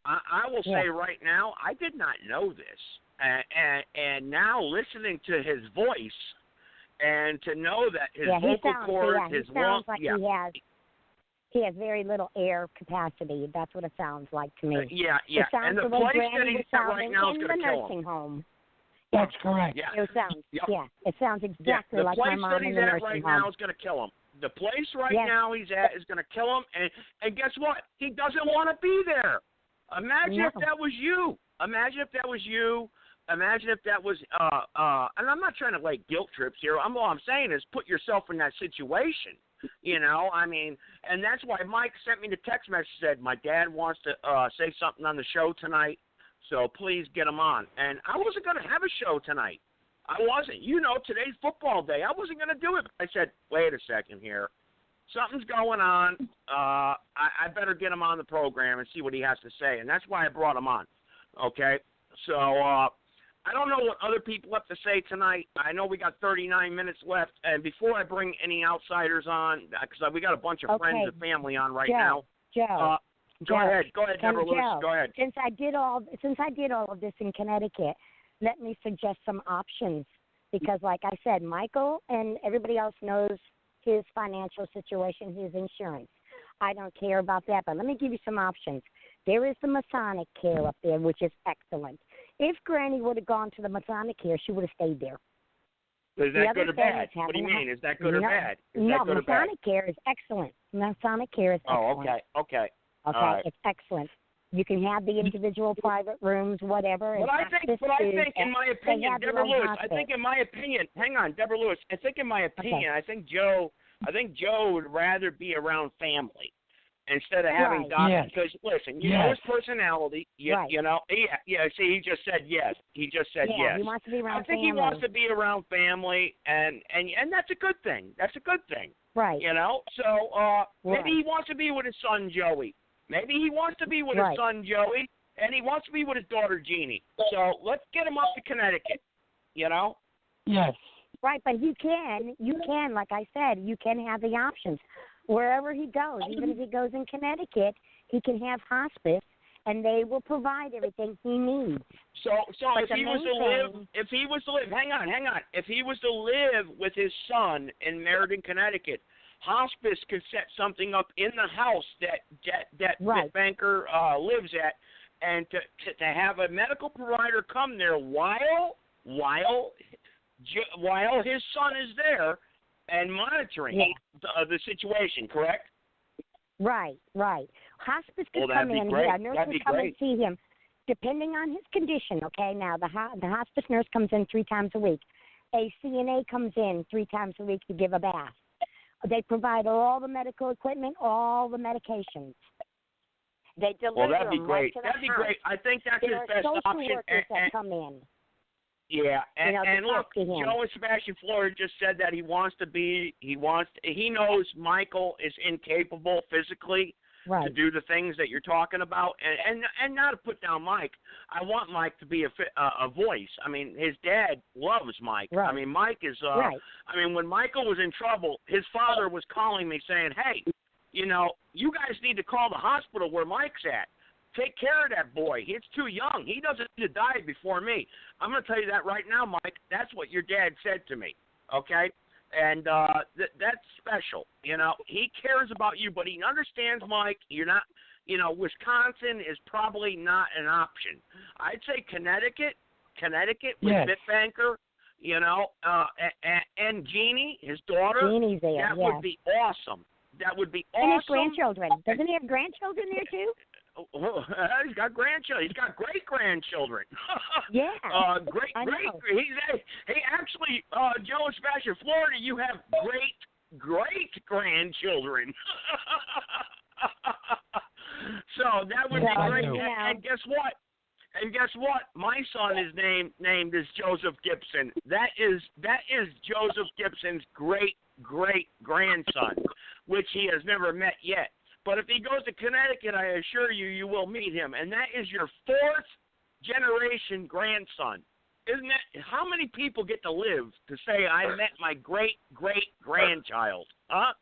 I will say right now, I did not know this. And now listening to his voice and to know that his vocal cords, his sounds like he has very little air capacity. That's what it sounds like to me. Yeah. It sounds And the the way place Granny that he's was at sounding right now is in going the to kill nursing him. home. That's correct. Yeah. It sounds, Yep. it sounds exactly the like my place mom that in he's the at nursing right home. now is going to kill him. The place right Yes. now he's at is going to kill him, and guess what? He doesn't want to be there. Imagine if that was you. Imagine if that was you. Imagine if that was and I'm not trying to lay guilt trips here. All I'm saying is put yourself in that situation. You know, I mean, and that's why Mike sent me the text message, said my dad wants to say something on the show tonight, so please get him on. And I wasn't going to have a show tonight. I wasn't. You know, today's football day. I wasn't going to do it. I said, wait a second here. Something's going on. I better get him on the program and see what he has to say. And that's why I brought him on. Okay? So I don't know what other people have to say tonight. I know we got 39 minutes left. And before I bring any outsiders on, because we got a bunch of friends and family on right now. Joe. Go ahead, Deborah Lewis. Joe, Go ahead. Since I did all of this in Connecticut, let me suggest some options because, like I said, Michael and everybody else knows his financial situation, his insurance. I don't care about that, but let me give you some options. There is the Masonic Care up there, which is excellent. If Granny would have gone to the Masonic Care, she would have stayed there. Is that good or bad? What do you mean? Is that good or bad? No, Masonic Care is excellent. Masonic Care is excellent. Oh, okay. Okay, right. It's excellent. You can have the individual private rooms, whatever. But I think, in my opinion, Deborah Lewis. I think, in my opinion, hang on, Deborah Lewis. I think, in my opinion, I think Joe would rather be around family instead of having doctors. Because listen, you know his personality. You know, yeah. See, he just said yes. He said yes. He wants to be around I think family. he wants to be around family, and that's a good thing. That's a good thing. Right. You know, so maybe he wants to be with his son Joey. Maybe he wants to be with his son Joey, and he wants to be with his daughter Jeannie. So let's get him up to Connecticut. You know. Yes. Right, but you can, like I said, you can have the options. Wherever he goes, even if he goes in Connecticut, he can have hospice, and they will provide everything he needs. So if he was to live, hang on. If he was to live with his son in Meriden, Connecticut, hospice could set something up in the house that Banker lives at, and to have a medical provider come there while his son is there and monitoring the situation, correct? Right. Hospice could that'd come be in. great. Yeah, nurse would come and see him, depending on his condition. Okay, now the hospice nurse comes in 3 times a week. A CNA comes in 3 times a week to give a bath. They provide all the medical equipment, all the medications. They deliver Well, that'd be them great. right to the That'd be house. great. I think that's there his best are social option. workers that come in. Yeah, and to talk look, to him. Joe and Sebastian Flora just said that he knows Michael is incapable physically to do the things that you're talking about, and not to put down Mike. I want Mike to be a voice. I mean, his dad loves Mike. Right. I mean, Mike is. I mean, when Michael was in trouble, his father was calling me saying, "Hey, you know, you guys need to call the hospital where Mike's at. Take care of that boy. He's too young. He doesn't need to die before me." I'm going to tell you that right now, Mike. That's what your dad said to me, okay? And that's special. You know, he cares about you, but he understands, Mike, you're not, you know, Wisconsin is probably not an option. I'd say Connecticut with Bitbanker, you know, and Jeannie, his daughter. Jeannie's there, that would be awesome. That would be awesome. And his grandchildren. Doesn't he have grandchildren there, too? He's got grandchildren. He's got great grandchildren. Yeah. Great. Hey, actually, Joe and Sebastian, Florida, you have great grandchildren. So that would be great. And guess what? My son is named as Joseph Gibson. That is Joseph Gibson's great grandson, which he has never met yet. But if he goes to Connecticut, I assure you, you will meet him. And that is your 4th generation grandson. Isn't that, how many people get to live to say, I met my great grandchild? Huh?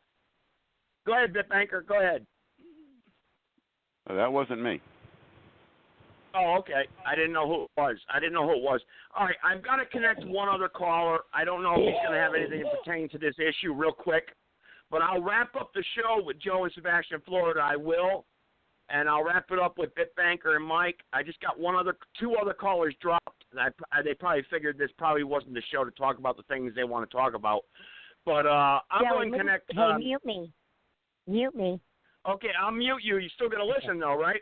Go ahead, Bitbanker. Go ahead. That wasn't me. Oh, okay. I didn't know who it was. All right, I've got to connect one other caller. I don't know if he's going to have anything pertaining to this issue real quick. But I'll wrap up the show with Joe and Sebastian Florida. I will. And I'll wrap it up with Bitbanker and Mike. I just got 2 other callers dropped They probably figured this probably wasn't the show to talk about the things they want to talk about. But I'm going to connect. Hey, mute me. Mute me. Okay, I'll mute you. You still got to listen, though, right?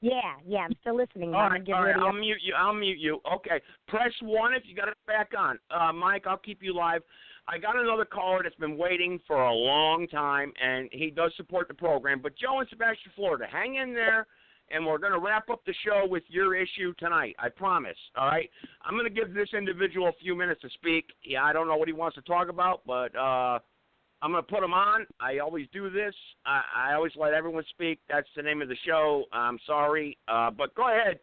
Yeah, I'm still listening. All right, I'll mute you. Okay, press 1 if you got it back on. Mike, I'll keep you live. I got another caller that's been waiting for a long time, and he does support the program. But Joe in Sebastian, Florida, hang in there, and we're going to wrap up the show with your issue tonight. I promise, all right? I'm going to give this individual a few minutes to speak. Yeah, I don't know what he wants to talk about, but I'm going to put him on. I always do this. I always let everyone speak. That's the name of the show. I'm sorry. But go ahead.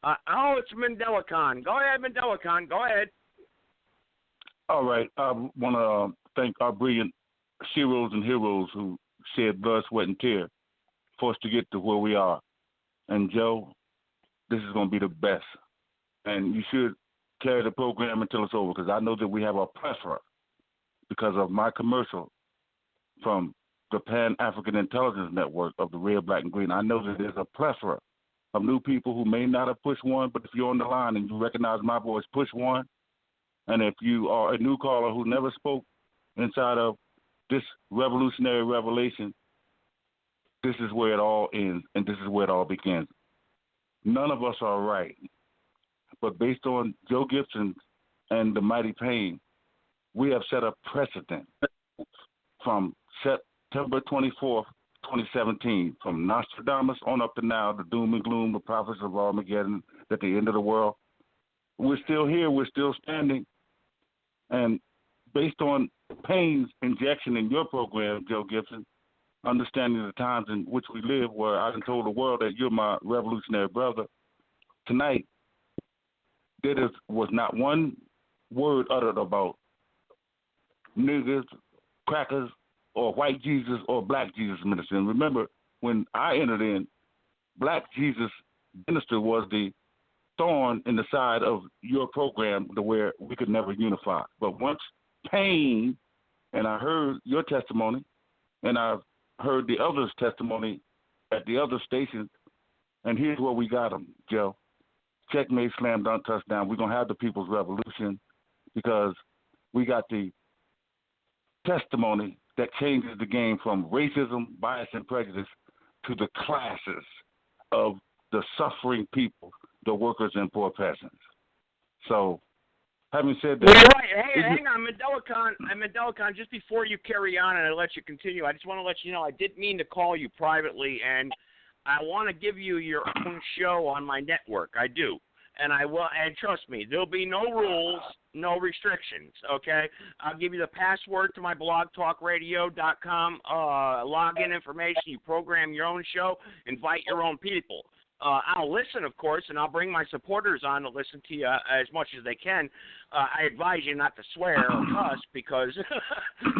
It's MandelaCon. Go ahead, MandelaCon. Go ahead. All right. I want to thank our brilliant sheroes and heroes who shed blood, sweat, and tears for us to get to where we are. And, Joe, this is going to be the best. And you should carry the program until it's over, because I know that we have a plethora because of my commercial from the Pan-African Intelligence Network of the Red, Black, and Green. I know that there's a plethora of new people who may not have pushed 1, but if you're on the line and you recognize my voice, push 1. And if you are a new caller who never spoke inside of this revolutionary revelation, this is where it all ends, and this is where it all begins. None of us are right. But based on Joe Gibson and the Mighty Pain, we have set a precedent from September 24th, 2017, from Nostradamus on up to now, the doom and gloom, the prophets of Armageddon, at the end of the world. We're still here. We're still standing. And based on Payne's injection in your program, Joe Gibson, understanding the times in which we live, where I told the world that you're my revolutionary brother, tonight there was not one word uttered about niggers, crackers, or white Jesus or black Jesus minister. And remember, when I entered in, black Jesus minister was the thorn in the side of your program to where we could never unify. But once Payne, and I heard your testimony, and I've heard the others' testimony at the other stations, and here's where we got them, Joe. Checkmate, slam dunk, touchdown. We're going to have the people's revolution because we got the testimony that changes the game from racism, bias, and prejudice to the classes of the suffering people, the workers and poor peasants. So, having said that... Well, you're right. Hey, hang on, MandelaCon, just before you carry on and I let you continue, I just want to let you know I did mean to call you privately, and I want to give you your own show on my network. I do. And I will, and trust me, there'll be no rules, no restrictions, okay? I'll give you the password to my blogtalkradio.com login information. You program your own show, invite your own people. I'll listen, of course, and I'll bring my supporters on to listen to you as much as they can. I advise you not to swear or cuss because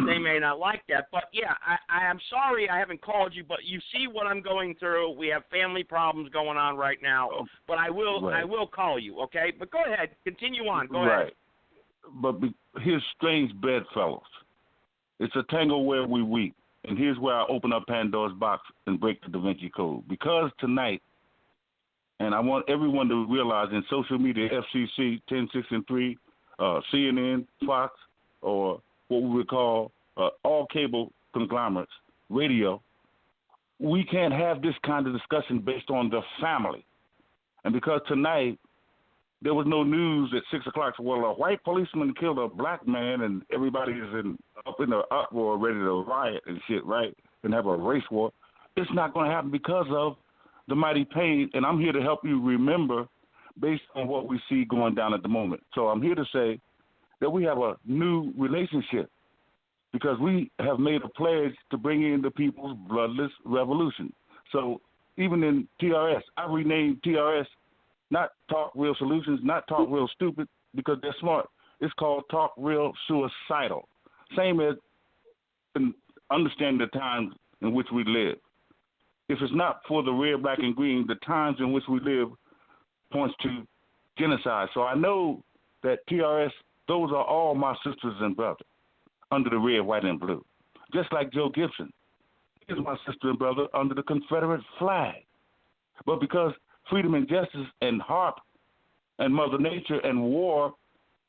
they may not like that. But, yeah, I am sorry I haven't called you, but you see what I'm going through. We have family problems going on right now. But I will call you, okay? But go ahead. Continue on. Go ahead. But here's strange bedfellows. It's a tangle where we weep. And here's where I open up Pandora's box and break the Da Vinci Code. Because tonight, and I want everyone to realize in social media, FCC, 10, 6, and 3, CNN, Fox, or what we would call all cable conglomerates, radio, we can't have this kind of discussion based on the family. And because tonight there was no news at 6 o'clock, so, well, a white policeman killed a black man and everybody is up in the uproar ready to riot and shit, right, and have a race war. It's not going to happen because of the Mighty Pain, and I'm here to help you remember based on what we see going down at the moment. So I'm here to say that we have a new relationship because we have made a pledge to bring in the people's bloodless revolution. So even in TRS, I renamed TRS not Talk Real Solutions, not Talk Real Stupid, because they're smart. It's called Talk Real Suicidal. Same as understanding the times in which we live. If it's not for the red, black, and green, the times in which we live points to genocide. So I know that TRS, those are all my sisters and brothers under the red, white, and blue. Just like Joe Gibson is my sister and brother under the Confederate flag. But because Freedom and Justice and HARP and Mother Nature and war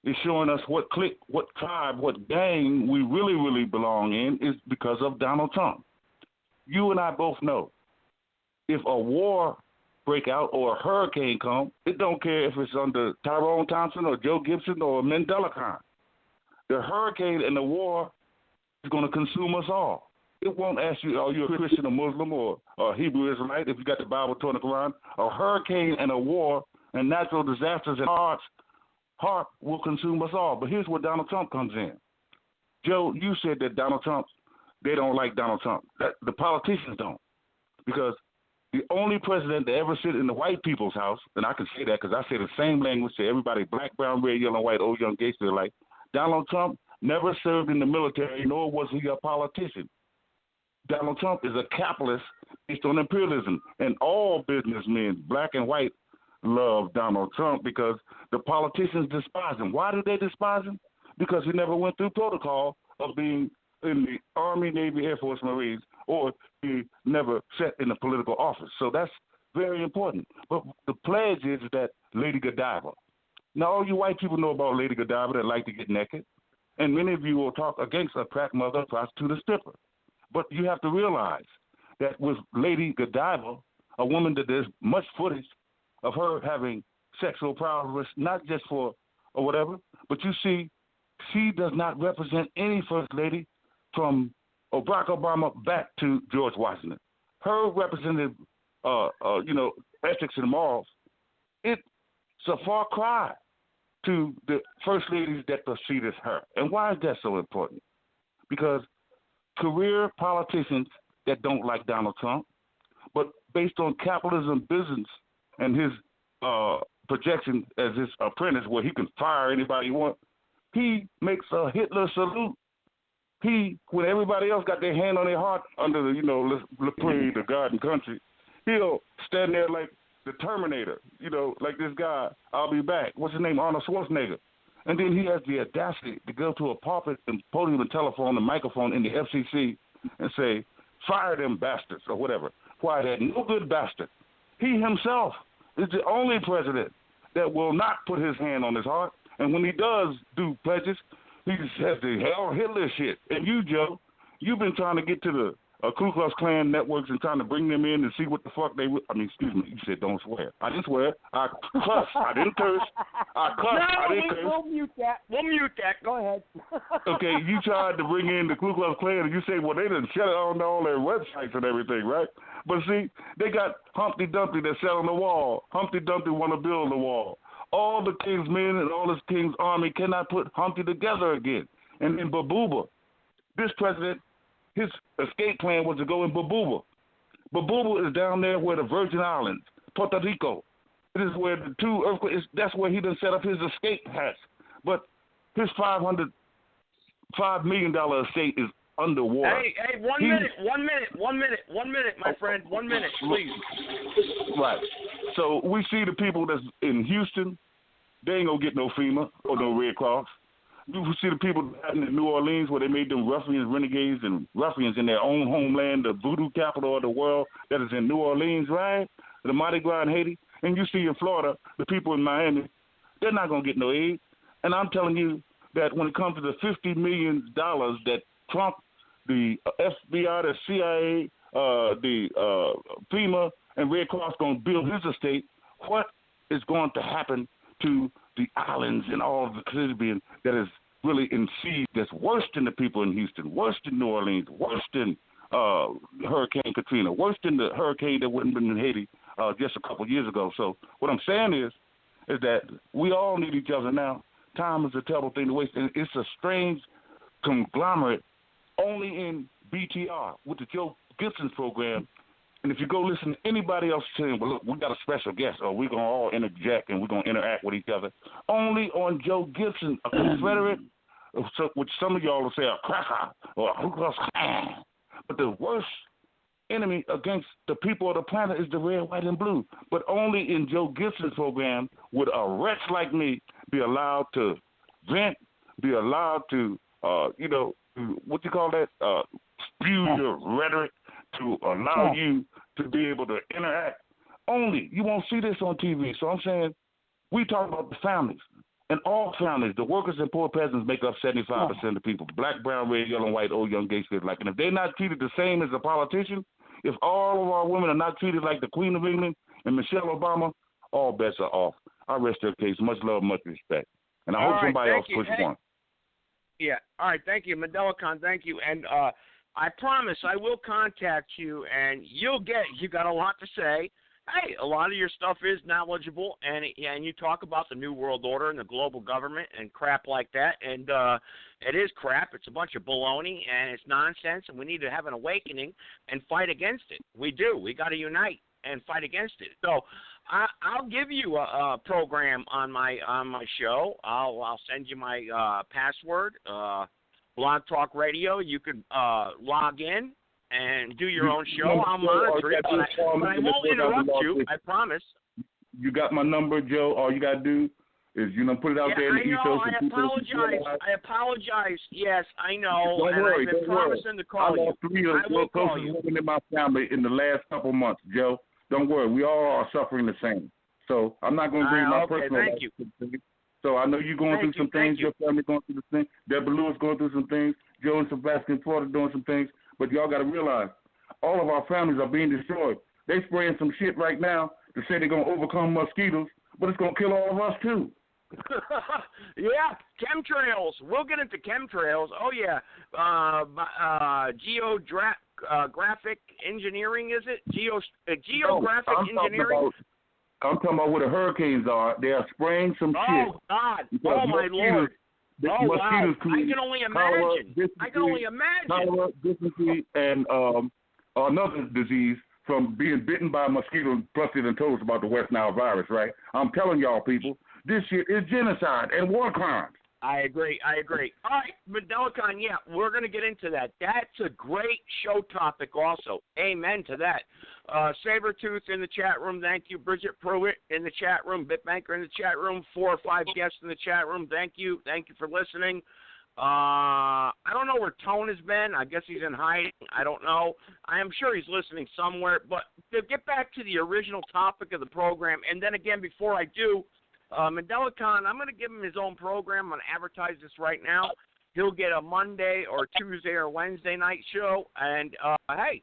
is showing us what clique, what tribe, what gang we really, really belong in is because of Donald Trump. You and I both know if a war break out or a hurricane come, it don't care if it's under Tyrone Thompson or Joe Gibson or Mandela Khan. The hurricane and the war is going to consume us all. It won't ask you, are you a Christian or Muslim or Hebrew Israelite, if you got the Bible, Torah, and the Quran. A hurricane and a war and natural disasters and heart will consume us all. But here's where Donald Trump comes in. Joe, you said that Donald Trump, they don't like Donald Trump. The politicians don't. Because the only president to ever sit in the white people's house, and I can say that because I say the same language to everybody, black, brown, red, yellow, white, old, young, gay, still like, Donald Trump never served in the military, nor was he a politician. Donald Trump is a capitalist based on imperialism, and all businessmen, black and white, love Donald Trump because the politicians despise him. Why do they despise him? Because he never went through protocol of being in the Army, Navy, Air Force, Marines, or he never sat in a political office. So that's very important. But the pledge is that Lady Godiva. Now, all you white people know about Lady Godiva that like to get naked, and many of you will talk against a crack mother, prostitute, or stripper. But you have to realize that with Lady Godiva, a woman that there's much footage of her having sexual prowess, not just for or whatever, but you see, she does not represent any first lady from Barack Obama back to George Washington. Her representative, ethics and morals, it's a far cry to the first ladies that preceded her. And why is that so important? Because career politicians that don't like Donald Trump, but based on capitalism business and his projection as his apprentice where he can fire anybody he wants, he makes a Hitler salute. When everybody else got their hand on their heart under the, Le Prairie, the garden country, he'll stand there like the Terminator, like this guy, I'll be back. What's his name? Arnold Schwarzenegger. And then he has the audacity to go to a pulpit and podium and telephone and microphone in the FCC and say, fire them bastards or whatever. Why, that no good bastard. He himself is the only president that will not put his hand on his heart. And when he does do pledges, he just has the hell Hitler shit. And you, Joe, you've been trying to get to the Ku Klux Klan networks and trying to bring them in and see what the fuck they would. I mean, excuse me, you said don't swear. I didn't swear. I cussed. I didn't curse. I cussed. I didn't curse. We'll mute that. Go ahead. Okay, you tried to bring in the Ku Klux Klan and you say, well, they didn't shut it on all their websites and everything, right? But see, they got Humpty Dumpty that sat on the wall. Humpty Dumpty want to build the wall. All the king's men and all his king's army cannot put Humpty together again. And in Babuba, this president, his escape plan was to go in Babuba. Babuba is down there where the Virgin Islands, Puerto Rico. It is where the two earthquakes, that's where he done set up his escape hatch. But his $5 million estate is underwater. Hey, one minute, my friend. 1 minute, please. Right. So we see the people that's in Houston, they ain't gonna get no FEMA or no Red Cross. You see the people in New Orleans where they made them ruffians, renegades, and ruffians in their own homeland, the voodoo capital of the world that is in New Orleans, right? The Mardi Gras in Haiti. And you see in Florida, the people in Miami, they're not going to get no aid. And I'm telling you that when it comes to the $50 million that Trump, the FBI, the CIA, the FEMA, and Red Cross going to build his estate, what is going to happen to the islands and all of the Caribbean that is really in siege, that's worse than the people in Houston, worse than New Orleans, worse than Hurricane Katrina, worse than the hurricane that wouldn't have been in Haiti just a couple of years ago. So what I'm saying is that we all need each other now. Time is a terrible thing to waste, and it's a strange conglomerate only in BTR with the Joe Gibson program. And if you go listen to anybody else saying, well, look, we got a special guest, or we're going to all interject and we're going to interact with each other, only on Joe Gibson, a Confederate, which some of y'all will say a cracker or a Ku Klux Klan. But the worst enemy against the people of the planet is the red, white, and blue. But only in Joe Gibson's program would a wretch like me be allowed to vent, be allowed to, what you call that, spew your rhetoric, to allow you to be able to interact. Only. You won't see this on TV. So I'm saying We talk about the families. And all families, the workers and poor peasants make up 75% of people. Black, brown, red, yellow, and white, old, young, gay, straight, black. And if they're not treated the same as a politician, if all of our women are not treated like the Queen of England and Michelle Obama, all bets are off. I rest their case. Much love, much respect. And I hope somebody else pushes one. Yeah. All right. Thank you, Mandela Khan. Thank you. And I promise I will contact you, and you got a lot to say. Hey, a lot of your stuff is knowledgeable, and you talk about the New World Order and the global government and crap like that, and it is crap. It's a bunch of baloney, and it's nonsense, and we need to have an awakening and fight against it. We do. We got to unite and fight against it. So I'll give you a program on my show. I'll send you my password, Blog Talk Radio. You could log in and do your own show. I'll monitor it, but I won't interrupt you. I promise. You got my number, Joe. All you got to do is, put it out there in the ethos. I apologize. Yes, I know. Don't worry. I've been promising to call you. I will call you. In my family in the last couple months, Joe. Don't worry. We all are suffering the same. So I'm not going to bring my personal life to the thing. So I know you're going through some things. Your family going through the thing. Deborah Lewis going through some things. Joe and Sebastian Florida doing some things. But y'all got to realize, all of our families are being destroyed. They spraying some shit right now to say they're going to overcome mosquitoes, but it's going to kill all of us too. Yeah, chemtrails. We'll get into chemtrails. Oh, yeah. Geographic engineering, is it? Geographic engineering? I'm talking about where the hurricanes are. They are spraying some shit. Oh, God. Oh, my Lord. Oh, wow. I can only imagine. Cholera, dysentery, and another disease from being bitten by a mosquito. Plus, they done told us about the West Nile virus, right? I'm telling y'all, people, this shit is genocide and war crimes. I agree. All right, Mandela Khan, yeah, we're going to get into that. That's a great show topic also. Amen to that. Sabertooth in the chat room. Thank you. Bridget Pruitt in the chat room. Bitbanker in the chat room. 4 or 5 guests in the chat room. Thank you. Thank you for listening. I don't know where Tone has been. I guess he's in hiding. I don't know. I am sure he's listening somewhere. But to get back to the original topic of the program, and then again, before I do, Mandela Khan, I'm going to give him his own program. I'm going to advertise this right now. He'll get a Monday or Tuesday or Wednesday night show. And, hey,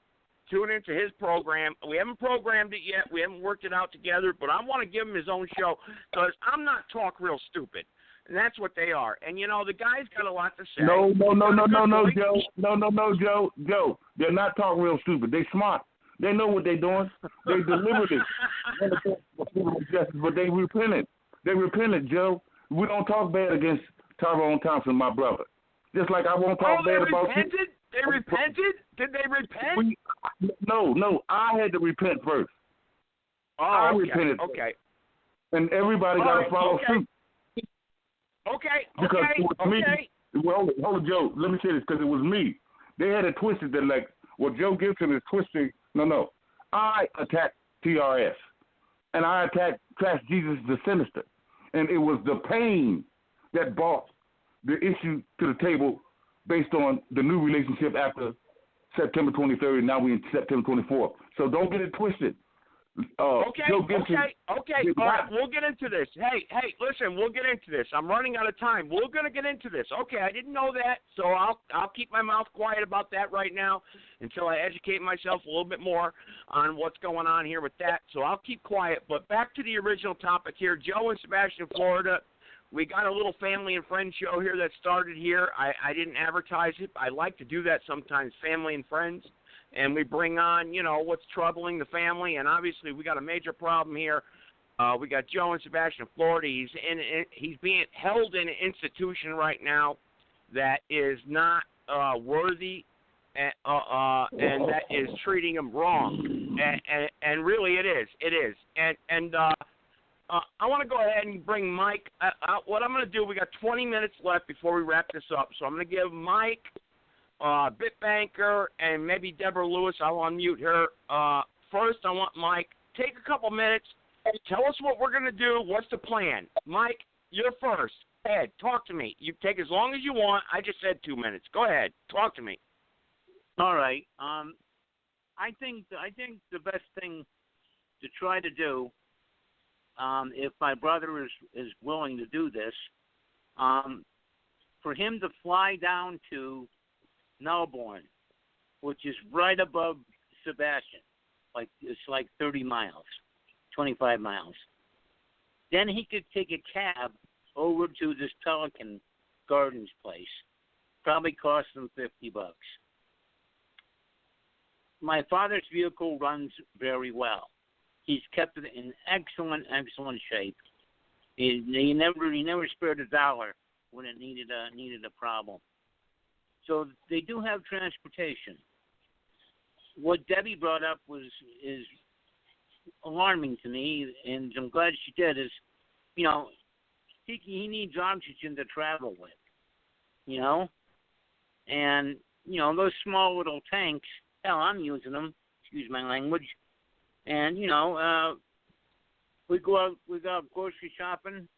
tune into his program. We haven't programmed it yet. We haven't worked it out together. But I want to give him his own show because I'm not talk real stupid. And that's what they are. And, the guy's got a lot to say. No, Joe. No, Joe. They're not talk real stupid. They smart. They know what they're doing. They deliberately. But they repented. Joe. We don't talk bad against Tyrone Thompson, my brother. Just like I won't talk bad about you. They repented? Did they repent? No. I had to repent first. Oh, I repented. Okay. And everybody got to follow suit. Because it was me. Well, hold on, Joe. Let me say this because it was me. They had it twisted that Joe Gibson is twisting. No. I attacked TRS. And I attacked Trash Jesus the Sinister. And it was the pain that brought the issue to the table based on the new relationship after September 23rd, and now we're in September 24th. So don't get it twisted. Joe Gibson, okay. All right, we'll get into this. Hey, listen, we'll get into this. I'm running out of time. We're going to get into this. Okay, I didn't know that, so I'll keep my mouth quiet about that right now until I educate myself a little bit more on what's going on here with that. So I'll keep quiet. But back to the original topic here. Joe and Sebastian, Florida. We got a little family and friends show here that started here. I didn't advertise it. I like to do that sometimes, family and friends. And we bring on, what's troubling the family. And obviously we got a major problem here. We got Joe and Sebastian Florida. He's being held in an institution right now that is not worthy and that is treating him wrong. And really it is. It is. And I want to go ahead and bring Mike. What I'm going to do, we got 20 minutes left before we wrap this up. So I'm going to give Mike, Bitbanker, and maybe Deborah Lewis. I'll unmute her. First, I want Mike, take a couple minutes. Tell us what we're going to do. What's the plan? Mike, you're first. Go ahead. Talk to me. You take as long as you want. I just said 2 minutes. Go ahead. Talk to me. All right. I think the best thing to try to do if my brother is willing to do this, for him to fly down to Melbourne, which is right above Sebastian, it's like 30 miles, 25 miles. Then he could take a cab over to this Pelican Gardens place. Probably cost him $50. My father's vehicle runs very well. He's kept it in excellent shape. He never spared a dollar when it needed a problem. So they do have transportation. What Debbie brought up is alarming to me, and I'm glad she did. Is he needs oxygen to travel with, and those small little tanks. Hell, I'm using them. Excuse my language. And we go out grocery shopping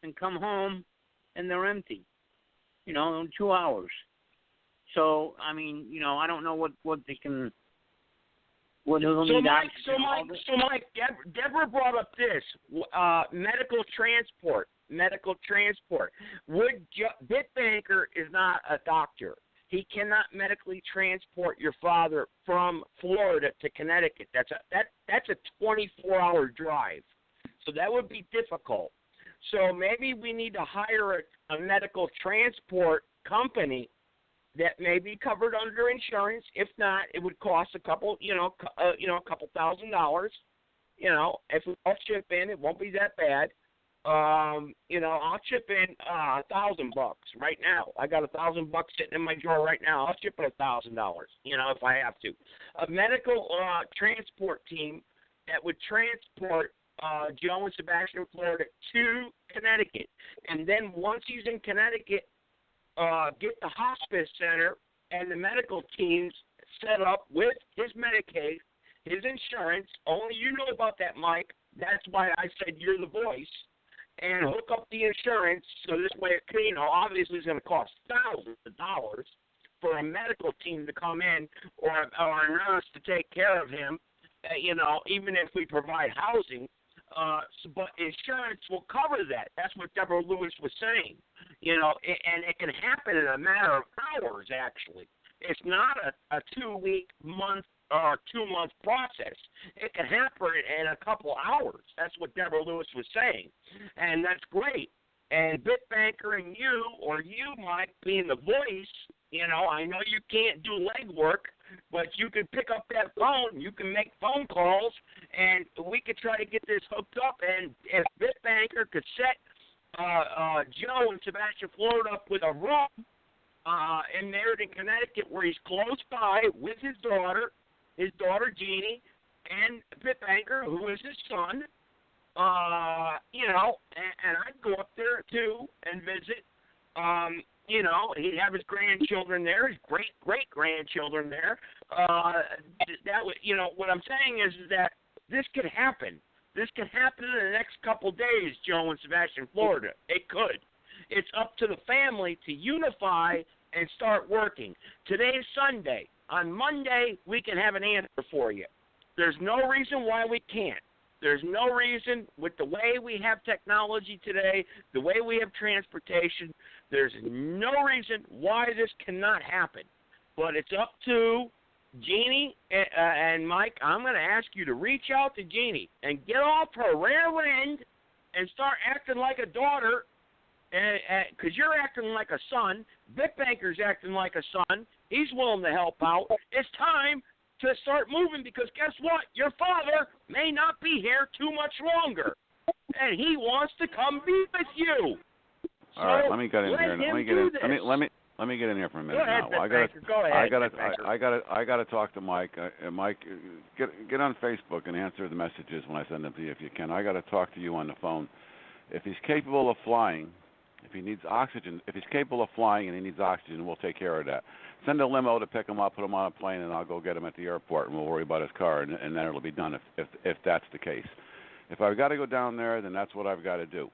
and come home, and they're empty. In 2 hours. So I don't know what they can. What so Mike, Deborah brought up this medical transport. Bitbanker is not a doctor. He cannot medically transport your father from Florida to Connecticut. That's a 24-hour drive. So that would be difficult. So maybe we need to hire a medical transport company that may be covered under insurance. If not, it would cost a couple $1,000. If we all chip in, it won't be that bad. I'll chip in $1,000 right now. I got $1,000 sitting in my drawer right now. I'll chip in $1,000. If I have to. A medical transport team that would transport Joe and Sebastian, Florida, to Connecticut, and then once he's in Connecticut, get the hospice center and the medical teams set up with his Medicaid, his insurance. Only you know about that, Mike. That's why I said you're the voice. And hook up the insurance so this way, obviously it's going to cost thousands of dollars for a medical team to come in or a nurse to take care of him, even if we provide housing. But insurance will cover that. That's what Deborah Lewis was saying. And it can happen in a matter of hours, actually. It's not a 2-week, month, or 2-month process. It can happen in a couple hours. That's what Deborah Lewis was saying. And that's great. And Bitbanker and you, Mike, being the voice, I know you can't do legwork, but you can pick up that phone, you can make phone calls, and we could try to get this hooked up. And if Bitbanker could set Joe and Sebastian Florida up with a room in Meriden, Connecticut, where he's close by with his daughter Jeannie, and Bitbanker, who is his son, and I'd go up there too and visit. He'd have his grandchildren there, his great grandchildren there. That would, what I'm saying is that this could happen. This could happen in the next couple days, Joe and Sebastian, Florida. It could. It's up to the family to unify and start working. Today's Sunday. On Monday, we can have an answer for you. There's no reason why we can't. There's no reason with the way we have technology today, the way we have transportation, there's no reason why this cannot happen. But it's up to Jeannie and Mike. I'm going to ask you to reach out to Jeannie and get off her rear end and start acting like a daughter, because you're acting like a son. Bitbanker's acting like a son. He's willing to help out. It's time to start moving, because guess what? Your father may not be here too much longer, and he wants to come be with you. All right, let me get in here. Let me get in here for a minute. Go ahead, now. I got to talk to Mike. Mike, get on Facebook and answer the messages when I send them to you if you can. I got to talk to you on the phone. If he's capable of flying, if he needs oxygen, if he's capable of flying and he needs oxygen, we'll take care of that. Send a limo to pick him up, put him on a plane, and I'll go get him at the airport, and we'll worry about his car, and then it'll be done if that's the case. If I've got to go down there, then that's what I've got to do.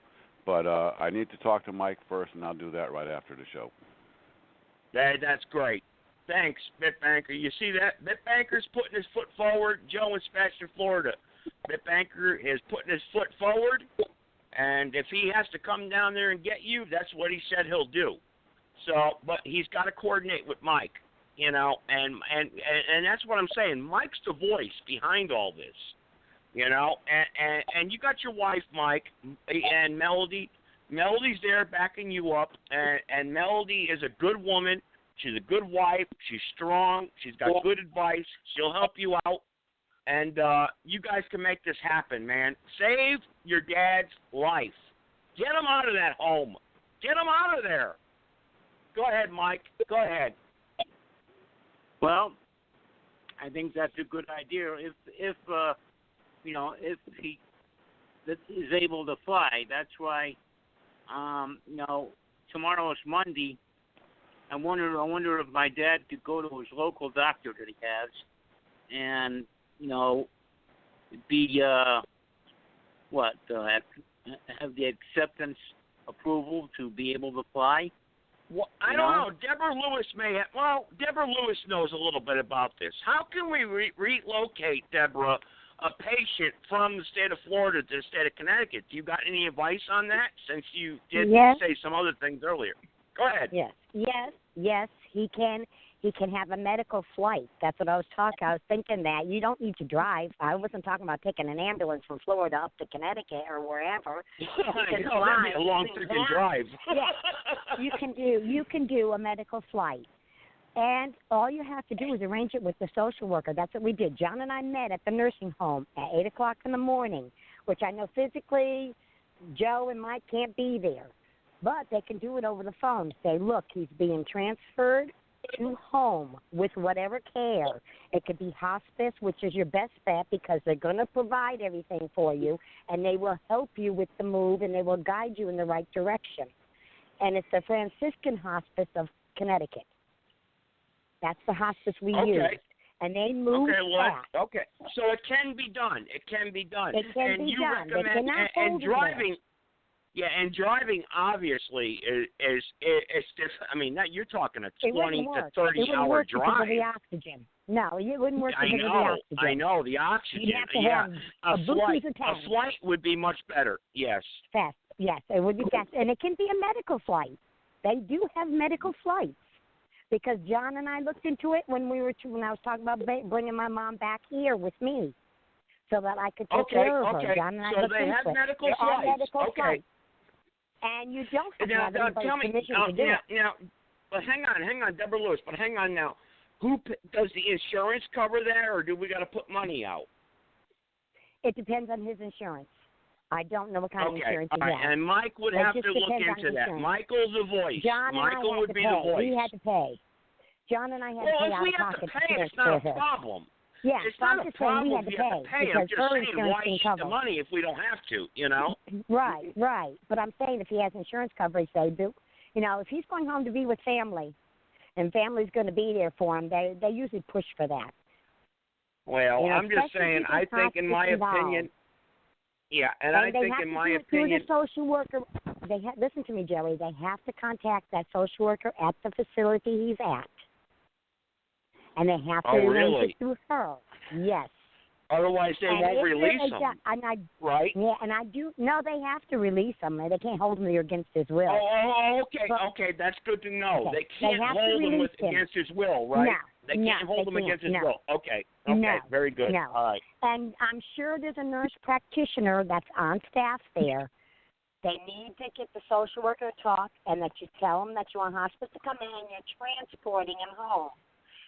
But I need to talk to Mike first, and I'll do that right after the show. That's great. Thanks, Bitbanker. You see that? Bitbanker's putting his foot forward. Joe and Sebastian, Florida. Bitbanker is putting his foot forward, and if he has to come down there and get you, that's what he said he'll do. So, but he's got to coordinate with Mike, you know, and that's what I'm saying. Mike's the voice behind all this, you know, and you got your wife, Mike, and Melody. Melody's there backing you up, and Melody is a good woman. She's a good wife. She's strong. She's got good advice. She'll help you out. And you guys can make this happen, man. Save your dad's life. Get him out of that home. Get him out of there. Go ahead, Mike. Go ahead. Well, I think that's a good idea. If you know, if he is able to fly, that's why. You know, tomorrow is Monday. I wonder if my dad could go to his local doctor that he has, and you know, be have the acceptance approval to be able to fly. Well, I don't know. Deborah Lewis may have. Well, Deborah Lewis knows a little bit about this. How can we relocate, Deborah, a patient from the state of Florida to the state of Connecticut? Do you got any advice on that? Since you did say some other things earlier. Go ahead. Yes, he can. He can have a medical flight. That's what I was talking. I was thinking that you don't need to drive. I wasn't talking about taking an ambulance from Florida up to Connecticut or wherever. I know, that'd be a long freaking drive. You can do a medical flight. And all you have to do is arrange it with the social worker. That's what we did. John and I met at the nursing home at 8 o'clock in the morning, which I know physically Joe and Mike can't be there. But they can do it over the phone. Say, look, he's being transferred to home with whatever care. It could be hospice, which is your best bet because they're going to provide everything for you, and they will help you with the move, and they will guide you in the right direction. And it's the Franciscan Hospice of Connecticut. That's the hospice we use. And they move fast. Okay, so it can be done. It can be done. It can and be you done. recommend and driving. Yeah, and driving obviously is I mean, you're talking a 20 to 30 hour drive. Because of the oxygen. No, it wouldn't work because of the oxygen. I know the oxygen. You'd have to have a flight would be much better. Yes. Fast. Yes, it would be fast, and it can be a medical flight. They do have medical flights. Because John and I looked into it when I was talking about bringing my mom back here with me, so that I could take care of her. John and I looked into it. So they have medical There flights. are medical flights. And you don't have to have anybody's permission to do it. But hang on, Deborah Lewis. But hang on now. Who does the insurance cover that, or do we got to put money out? It depends on his insurance. I don't know what kind of insurance he has. And Mike would have to look into that. Michael's the voice. Michael would be the voice. He had to pay. John and I had to pay out of pocket. Well, if we have to pay, it's not a problem. Yeah, it's not a problem we had to pay. I'm just saying, why eat the money if we don't have to, you know? Right. But I'm saying if he has insurance coverage, they do. You know, if he's going home to be with family, and family's going to be there for him, they usually push for that. Well, I'm just saying, I think in my opinion, and I think in my opinion, the social worker, listen to me, Jerry. They have to contact that social worker at the facility he's at. And they have to arrange it through her. Yes. Otherwise, they won't release them. Right? Yeah, and I do. No, they have to release them. They can't hold him there against his will. Okay, that's good to know. They can't hold him against his will, right? No, they can't hold him against his will. Okay, very good. No. All right. And I'm sure there's a nurse practitioner that's on staff there. They need to get the social worker to talk, and that you tell them that you want hospice to come in and you're transporting him home.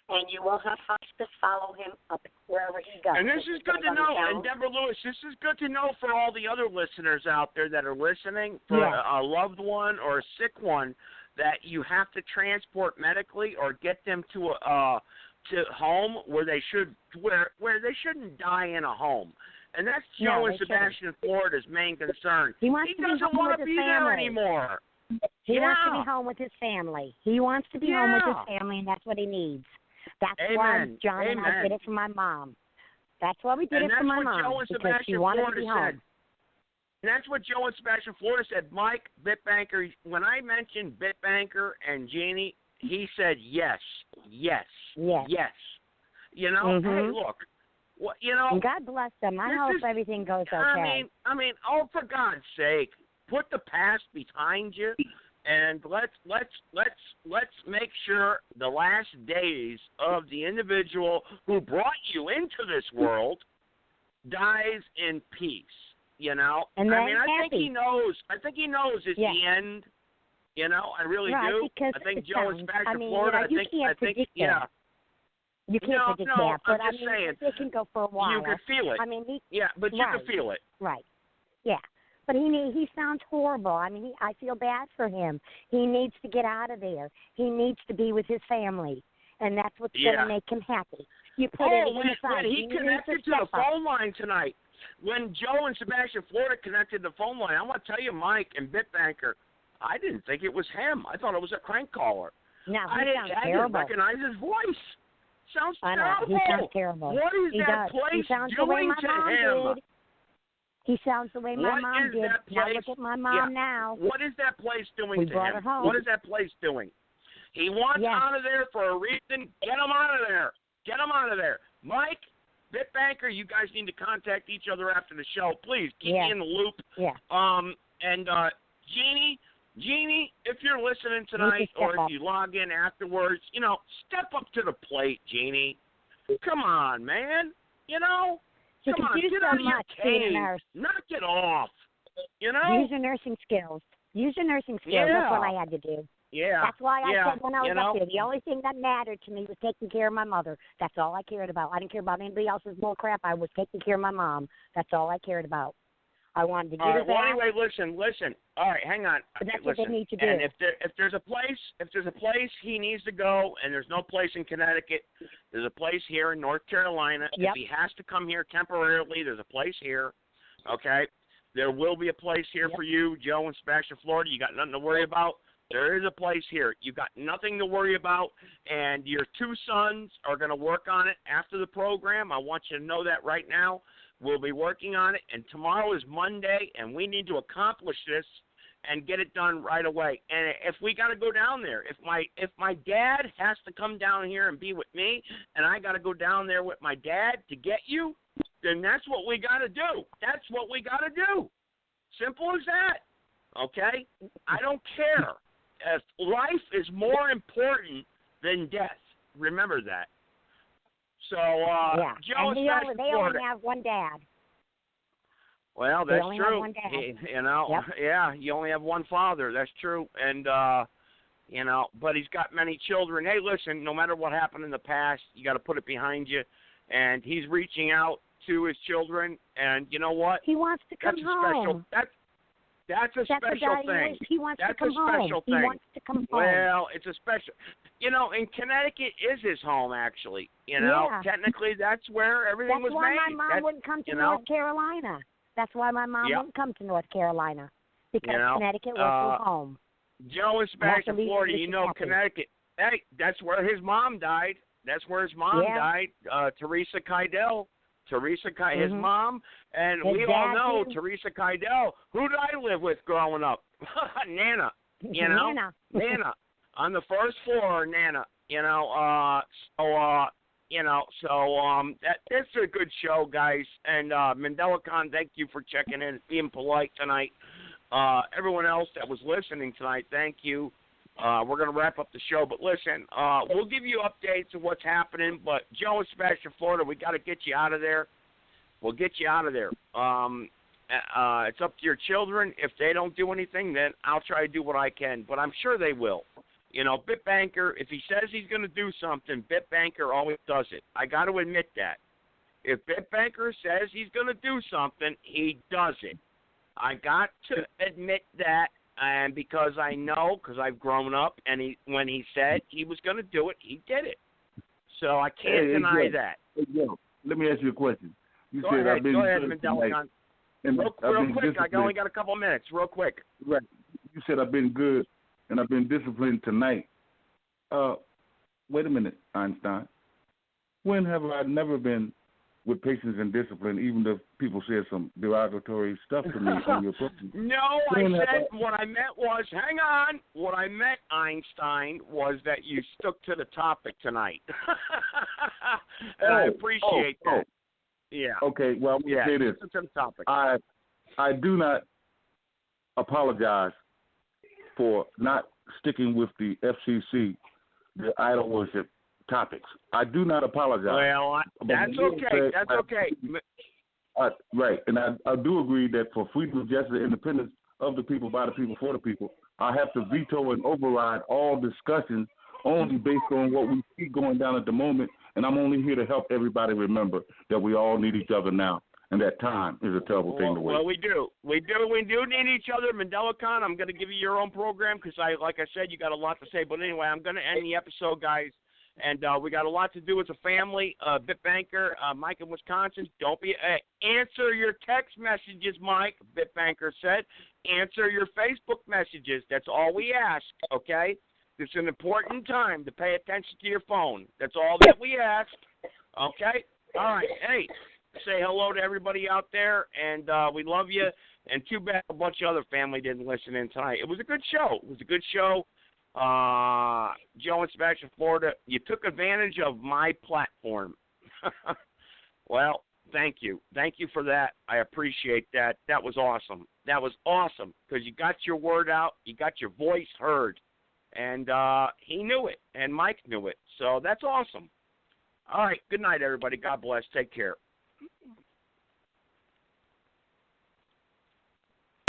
And you will have hospice follow him up wherever he goes. And this is good to know. And Deborah Lewis, this is good to know for all the other listeners out there that are listening, for a loved one or a sick one, that you have to transport medically or get them to home where they shouldn't die in a home. And that's Joe and Sebastian Florida's main concern. He doesn't want to be there anymore. He wants to be home with his family. He wants to be home with his family, and that's what he needs. That's why John and I did it for my mom. That's why we did it for my mom, because she wanted to be home. And that's what Joe and Sebastian Florida said. Mike, Bitbanker, when I mentioned Bitbanker and Jeannie, he said yes. You know, hey, look, What, you know? And God bless them. I hope everything goes okay. I mean, oh, for God's sake, put the past behind you, and let's make sure the last days of the individual who brought you into this world dies in peace. You know, and I mean, happy. I think he knows it's the end. You know, I really do. I think Joe is back to Florida. You can't predict that. You can't predict that, but I'm just saying, it can go for a while. You can feel it. I mean, but you can feel it. Right. Yeah. But he sounds horrible. I mean, I feel bad for him. He needs to get out of there. He needs to be with his family, and that's what's going to make him happy. You put it inside. When he connected to the phone line tonight, when Joe and Sebastian Florida connected the phone line, I want to tell you, Mike and Bitbanker, I didn't think it was him. I thought it was a crank caller. No, I didn't recognize his voice. Sounds terrible. He sounds terrible. What is that place doing to him? He sounds the way my mom did. Now look at my mom now. What is that place doing to him? Her home. What is that place doing? He wants out of there for a reason. Get him out of there. Get him out of there. Mike, Bitbanker, you guys need to contact each other after the show. Please keep me in the loop. Yeah. And Jeannie, if you're listening tonight or if you log in afterwards, you know, step up to the plate, Jeannie. Come on, man. You know? Come on, get out of your cave. Knock it off. You know? Use your nursing skills. Yeah. That's what I had to do. Yeah. That's why I said when I was up there, the only thing that mattered to me was taking care of my mother. That's all I cared about. I didn't care about anybody else's bull crap. I was taking care of my mom. That's all I cared about. I wanted to get her back. Well, anyway, listen. All right, hang on. But that's listen. what they need to do. And if there's a place he needs to go, and there's no place in Connecticut, there's a place here in North Carolina. Yep. If he has to come here temporarily, there's a place here. Okay, there will be a place here for you, Joe and Sebastian, Florida. You got nothing to worry about. There is a place here. You got nothing to worry about, and your two sons are going to work on it after the program. I want you to know that right now. We'll be working on it, and tomorrow is Monday, and we need to accomplish this and get it done right away. And if we got to go down there, if my dad has to come down here and be with me, and I got to go down there with my dad to get you, then that's what we got to do. That's what we got to do. Simple as that. Okay? I don't care. If life is more important than death. Remember that. So, Joe and they only have one dad. Well, that's true. One dad. You know, you only have one father. That's true. And, you know, but he's got many children. Hey, listen, no matter what happened in the past, you got to put it behind you. And he's reaching out to his children. And you know what? He wants to come home. That's a special thing. He wants That's to come a special home. thing. He wants to come home. Well, it's a special. You know, in Connecticut is his home, actually. You know, technically that's where everything was made. That's why my mom wouldn't come to North Carolina. That's why my mom wouldn't come to North Carolina, because Connecticut was his home. Joe and Sebastian, Florida, you know, Connecticut. Hey, that's where his mom died. That's where his mom died, Teresa Keidel. His mom, and we all know Teresa Keidel. Who did I live with growing up? Nana. You know, Nana on the first floor. Nana. You know, that's a good show, guys. And Mandela Khan, thank you for checking in, being polite tonight. Everyone else that was listening tonight, thank you. We're going to wrap up the show, but listen, we'll give you updates of what's happening, but Joe and Sebastian, Florida, we got to get you out of there. We'll get you out of there. It's up to your children. If they don't do anything, then I'll try to do what I can, but I'm sure they will. You know, Bitbanker, if he says he's going to do something, Bitbanker always does it. I got to admit that. If Bitbanker says he's going to do something, he does it. I got to admit that. And because I know, because I've grown up, and when he said he was going to do it, he did it. So I can't deny that. Hey, Joe, let me ask you a question. You go said ahead, I've been Mandela. Real quick, I only got a couple minutes. Real quick. Right. You said I've been good and I've been disciplined tonight. Wait a minute, Einstein. When have I never been with patience and discipline, even if people said some derogatory stuff to me on your program? No, what I meant was, hang on. What I meant, Einstein, was that you stuck to the topic tonight. And I appreciate that. Yeah. Okay, well, I'm going to say this. It's a topic. I do not apologize for not sticking with the FCC, the idol worship topics. I do not apologize. Well, that's okay. That's okay. Right, and I do agree that for freedom of justice and independence of the people, by the people, for the people, I have to veto and override all discussions only based on what we see going down at the moment, and I'm only here to help everybody remember that we all need each other now, and that time is a terrible thing to waste. Well, we do need each other. MandelaCon, I'm going to give you your own program because, like I said, you got a lot to say. But anyway, I'm going to end the episode, guys. And we got a lot to do as a family. Bitbanker, Mike in Wisconsin, don't be answer your text messages, Mike. Bitbanker said, answer your Facebook messages. That's all we ask. Okay, it's an important time to pay attention to your phone. That's all that we ask. Okay, all right. Hey, say hello to everybody out there, and we love you. And too bad a bunch of other family didn't listen in tonight. It was a good show. Joe in Sebastian, Florida, you took advantage of my platform. Well, thank you. Thank you for that. I appreciate that. That was awesome. Because you got your word out. You got your voice heard. And he knew it, and Mike knew it. So that's awesome. All right. Good night, everybody. God bless. Take care.